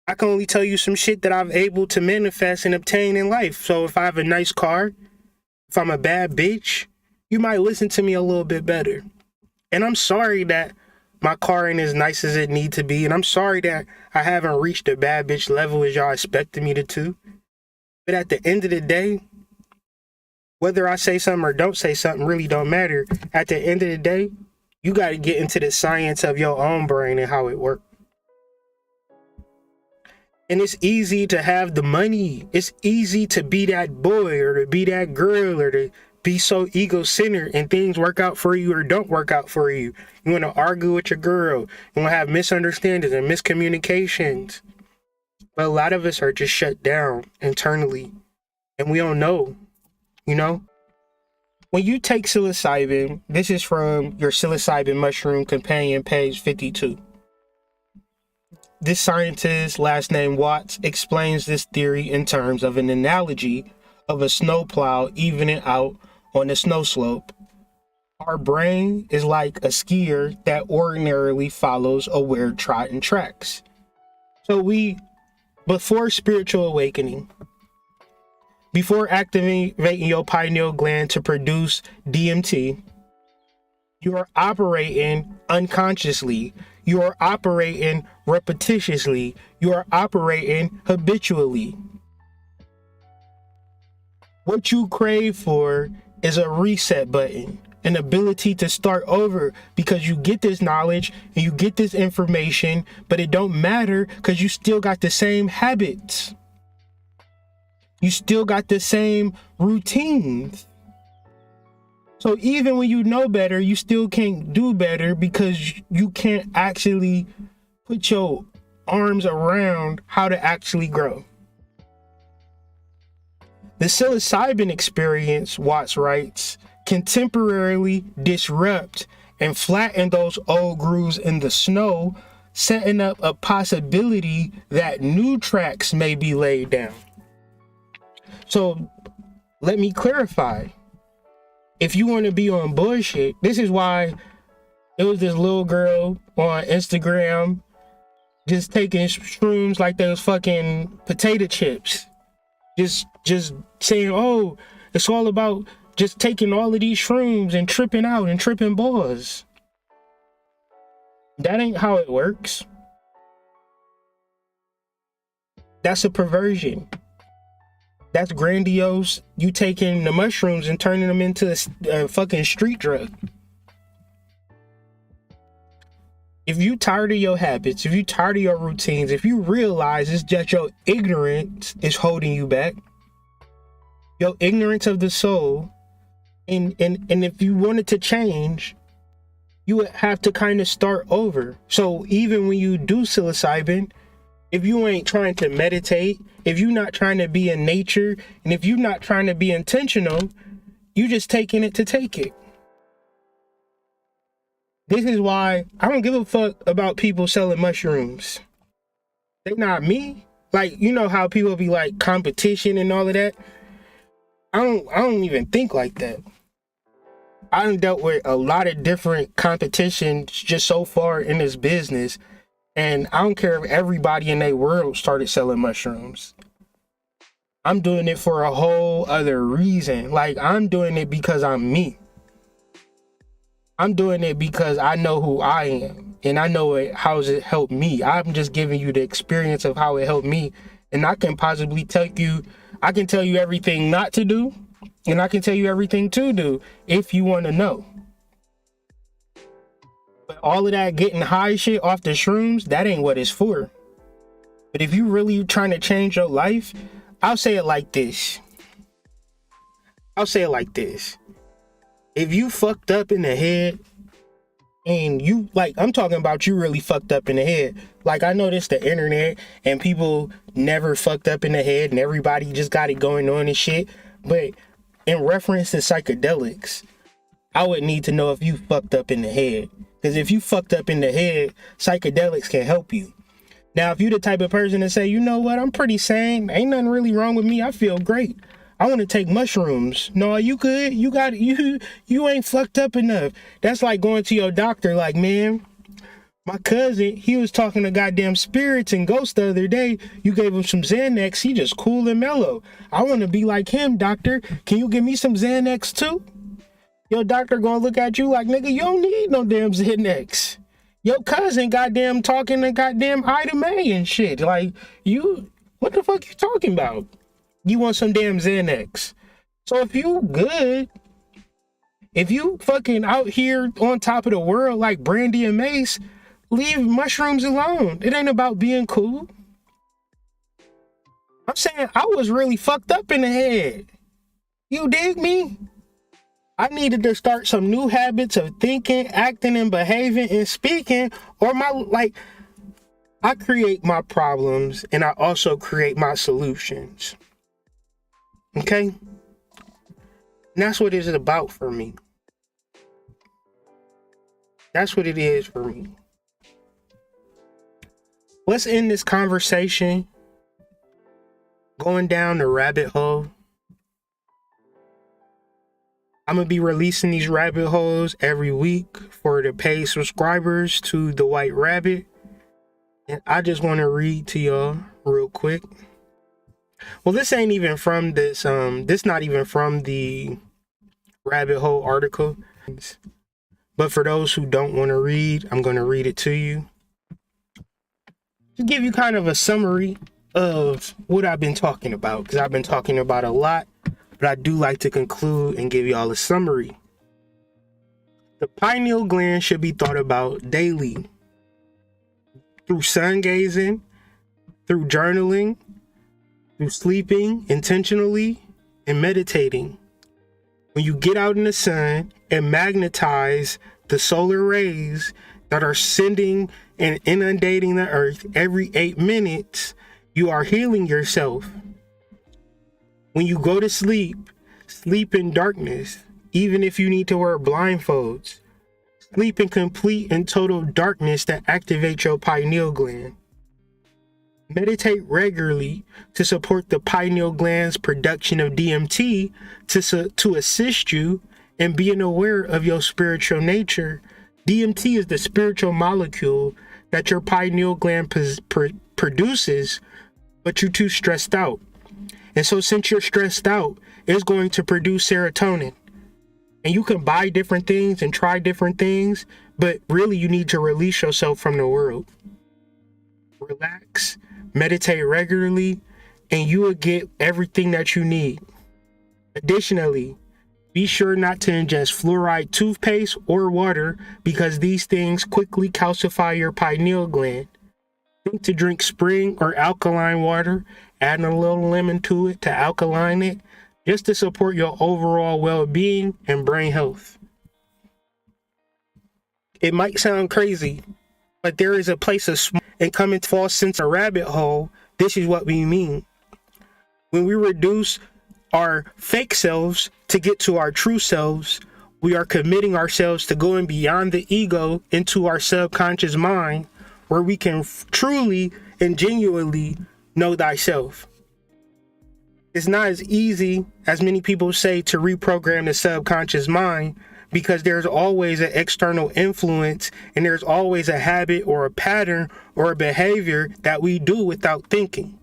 I can only tell you some shit that I'm able to manifest and obtain in life. So if I have a nice car, if I'm a bad bitch, you might listen to me a little bit better. And I'm sorry that my car ain't as nice as it need to be. And I'm sorry that I haven't reached a bad bitch level as y'all expected me to. But at the end of the day, whether I say something or don't say something really don't matter. At the end of the day, you got to get into the science of your own brain and how it works. And it's easy to have the money. It's easy to be that boy or to be that girl or to be so ego-centered and things work out for you or don't work out for you. You want to argue with your girl. You want to have misunderstandings and miscommunications. But a lot of us are just shut down internally and we don't know, you know? When you take psilocybin, this is from your psilocybin mushroom companion, page 52. This scientist, last name Watts, explains this theory in terms of an analogy of a snowplow evening out on a snow slope. Our brain is like a skier that ordinarily follows aware trodden tracks. So before spiritual awakening, before activating your pineal gland to produce DMT, you are operating unconsciously. You are operating repetitiously. You are operating habitually. What you crave for is a reset button, an ability to start over because you get this knowledge and you get this information, but it don't matter because you still got the same habits. You still got the same routines. So even when you know better, you still can't do better because you can't actually put your arms around how to actually grow. The psilocybin experience, Watts writes, can temporarily disrupt and flatten those old grooves in the snow, setting up a possibility that new tracks may be laid down. So Let me clarify. If you want to be on bullshit, this is why it was this little girl on Instagram just taking shrooms like those fucking potato chips. Just saying, oh, it's all about just taking all of these shrooms and tripping out and tripping balls. That ain't how it works. That's a perversion. That's grandiose. You taking the mushrooms and turning them into a fucking street drug. If you tired of your habits, if you tired of your routines, if you realize it's just your ignorance is holding you back, your ignorance of the soul, and if you wanted to change, you would have to kind of start over. So even when you do psilocybin, if you ain't trying to meditate, if you're not trying to be in nature, and if you're not trying to be intentional, you just taking it to take it. This is why I don't give a fuck about people selling mushrooms. They not me. Like, you know how people be like competition and all of that? I don't even think like that. I done dealt with a lot of different competitions just so far in this business, and I don't care if everybody in their world started selling mushrooms. I'm doing it for a whole other reason. Like, I'm doing it because I'm me. I'm doing it because I know who I am, and I know how it helped me. I'm just giving you the experience of how it helped me, and I can possibly tell you everything not to do, and I can tell you everything to do if you want to know. But all of that getting high shit off the shrooms, that ain't what it's for. But if you really trying to change your life, I'll say it like this. If you fucked up in the head, and you, like, I'm talking about you really fucked up in the head. Like, I know this the internet, and people never fucked up in the head, and everybody just got it going on and shit. But in reference to psychedelics, I would need to know if you fucked up in the head. Because if you fucked up in the head, psychedelics can help you. Now, if you the type of person to say, you know what, I'm pretty sane, ain't nothing really wrong with me, I feel great, I want to take mushrooms. No, you good? You ain't fucked up enough. That's like going to your doctor like, man, my cousin, he was talking to goddamn spirits and ghosts the other day. You gave him some Xanax. He just cool and mellow. I want to be like him, doctor. Can you give me some Xanax too? Your doctor gonna look at you like, nigga, you don't need no damn Xanax. Your cousin goddamn talking to goddamn Ida May and shit. Like, what the fuck you talking about? You want some damn Xanax. So if you good, if you fucking out here on top of the world like Brandy and Mace, leave mushrooms alone. It ain't about being cool. I'm saying I was really fucked up in the head. You dig me? I needed to start some new habits of thinking, acting, and behaving and speaking, or I create my problems and I also create my solutions. Okay? And that's what it's about for me. That's what it is for me. Let's end this conversation going down the rabbit hole. I'm going to be releasing these rabbit holes every week for the paid subscribers to The White Rabbit. And I just want to read to y'all real quick. Well, this ain't even from this not even from the rabbit hole article. But for those who don't want to read, I'm going to read it to you. To give you kind of a summary of what I've been talking about, because I've been talking about a lot, but I do like to conclude and give y'all a summary. The pineal gland should be thought about daily through sun gazing, through journaling, through sleeping intentionally, and meditating. When you get out in the sun and magnetize the solar rays that are sending and inundating the earth every 8 minutes, you are healing yourself. When you go to sleep, sleep in darkness, even if you need to wear blindfolds. Sleep in complete and total darkness that activates your pineal gland. Meditate regularly to support the pineal gland's production of DMT to assist you in being aware of your spiritual nature. DMT is the spiritual molecule that your pineal gland produces, but you're too stressed out. And so since you're stressed out, it's going to produce serotonin. And you can buy different things and try different things, but really you need to release yourself from the world. Relax, meditate regularly, and you will get everything that you need. Additionally, be sure not to ingest fluoride toothpaste or water because these things quickly calcify your pineal gland. Think to drink spring or alkaline water, adding a little lemon to it to alkaline it, just to support your overall well-being and brain health. It might sound crazy, but there is a place of smoke and coming to false sense of rabbit hole. This is what we mean. When we reduce our fake selves to get to our true selves, we are committing ourselves to going beyond the ego into our subconscious mind, where we can truly and genuinely know thyself. It's not as easy as many people say to reprogram the subconscious mind, because there's always an external influence and there's always a habit or a pattern or a behavior that we do without thinking.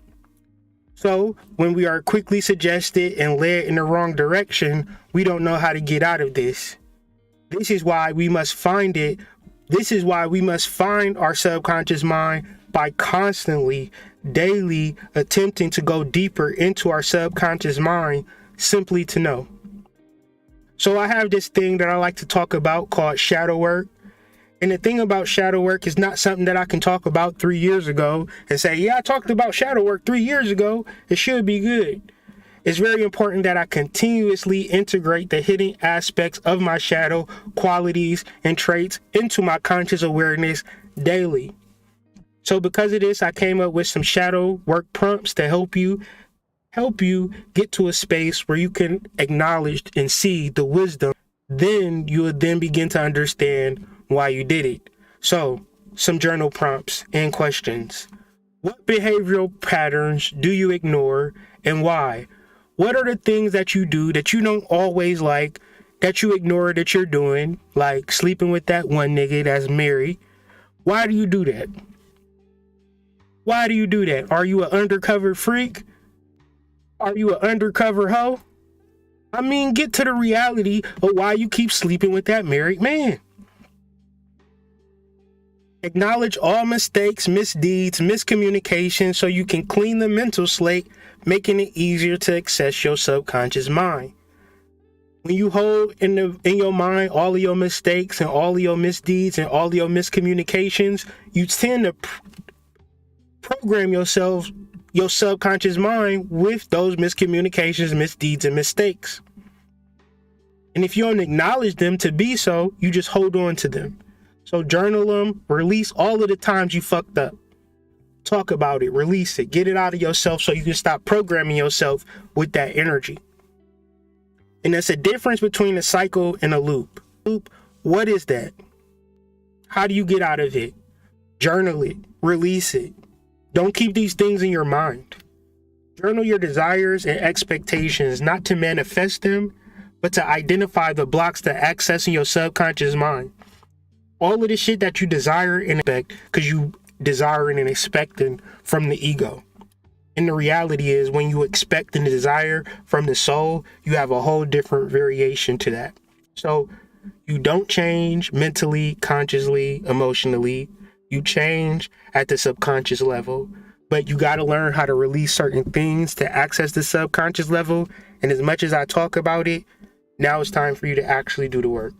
So when we are quickly suggested and led in the wrong direction, we don't know how to get out of this. This is why we must find it. This is why we must find our subconscious mind by constantly, daily attempting to go deeper into our subconscious mind, simply to know. So I have this thing that I like to talk about called shadow work. And the thing about shadow work is not something that I can talk about 3 years ago and say, yeah, I talked about shadow work 3 years ago. It should be good. It's very important that I continuously integrate the hidden aspects of my shadow qualities and traits into my conscious awareness daily. So because of this, I came up with some shadow work prompts to help you get to a space where you can acknowledge and see the wisdom. Then you would then begin to understand why you did it. So, some journal prompts and questions. What behavioral patterns do you ignore and why? What are the things that you do that you don't always like, that you ignore that you're doing, like sleeping with that one nigga that's married? Why do you do that? Why do you do that? Are you an undercover freak? Are you an undercover hoe? I mean, get to the reality of why you keep sleeping with that married man. Acknowledge all mistakes, misdeeds, miscommunication so you can clean the mental slate, making it easier to access your subconscious mind. When you hold in your mind all of your mistakes and all of your misdeeds and all of your miscommunications, you tend to program yourself, your subconscious mind, with those miscommunications, misdeeds, and mistakes. And if you don't acknowledge them to be so, you just hold on to them. So journal them, release all of the times you fucked up. Talk about it, release it, get it out of yourself so you can stop programming yourself with that energy. And there's a difference between a cycle and a loop. What is that? How do you get out of it? Journal it, release it. Don't keep these things in your mind. Journal your desires and expectations, not to manifest them, but to identify the blocks to accessing your subconscious mind. All of the shit that you desire and expect, because you desiring and expecting from the ego. And the reality is, when you expect and desire from the soul, you have a whole different variation to that. So you don't change mentally, consciously, emotionally. You change at the subconscious level, but you got to learn how to release certain things to access the subconscious level. And as much as I talk about it, now it's time for you to actually do the work.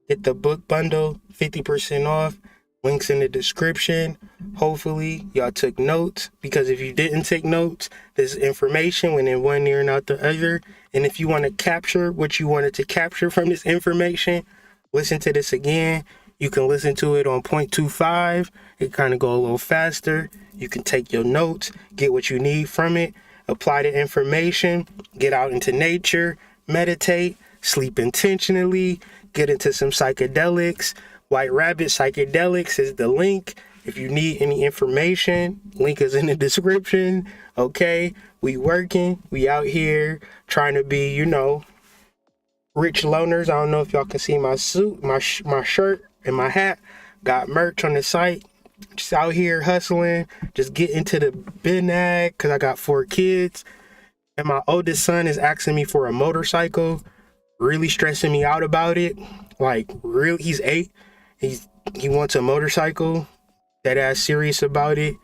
Get the book bundle, 50% off. Links in the description. Hopefully y'all took notes, because if you didn't take notes, this information went in one ear and out the other. And if you want to capture what you wanted to capture from this information, listen to this again. You can listen to it on 0.25. It kind of go a little faster. You can take your notes, get what you need from it. apply the information, get out into nature, meditate, sleep intentionally, get into some psychedelics. White Rabbit Psychedelics is the link. If you need any information, link is in the description. Okay, we working, we out here trying to be, rich loners. I don't know if y'all can see my suit, my shirt, and my hat. Got merch on the site. Just out here hustling, just get into the business because I got 4 kids. And my oldest son is asking me for a motorcycle, really stressing me out about it. Like, really, he's 8. He wants a motorcycle. That ass serious about it.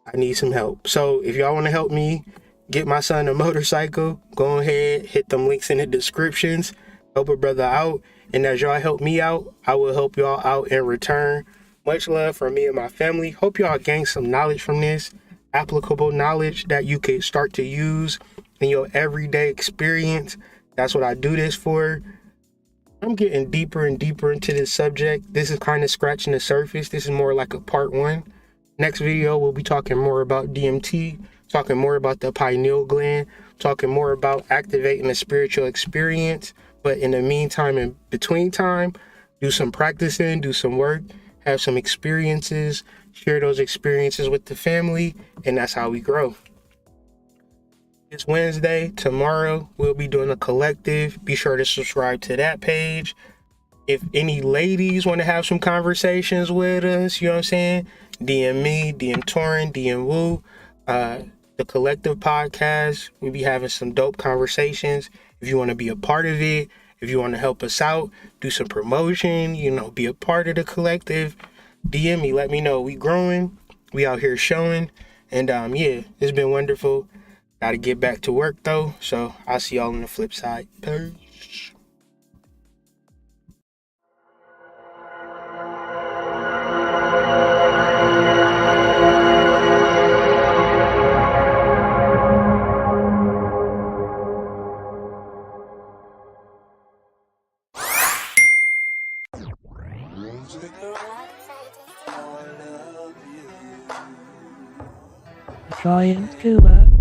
I need some help. So if y'all want to help me get my son a motorcycle, go ahead, hit them links in the descriptions. Help a brother out. And as y'all help me out, I will help y'all out in return. Much love from me and my family. Hope y'all gain some knowledge from this. Applicable knowledge that you could start to use in your everyday experience. That's what I do this for. I'm getting deeper and deeper into this subject. This is kind of scratching the surface. This is more like a part 1. Next video, we'll be talking more about DMT, talking more about the pineal gland, talking more about activating a spiritual experience. But in the meantime, in between time, do some practicing, do some work, have some experiences, share those experiences with the family, and that's how we grow. It's Wednesday. Tomorrow, we'll be doing a collective. Be sure to subscribe to that page. If any ladies want to have some conversations with us, you know what I'm saying? DM me, DM Torin, DM Woo. The collective podcast, we be having some dope conversations. If you want to be a part of it, if you want to help us out, do some promotion, be a part of the collective, DM me, let me know. We growing, we out here showing, and it's been wonderful. Gotta get back to work though, so I'll see y'all on the flip side. Peace. Giant Killer.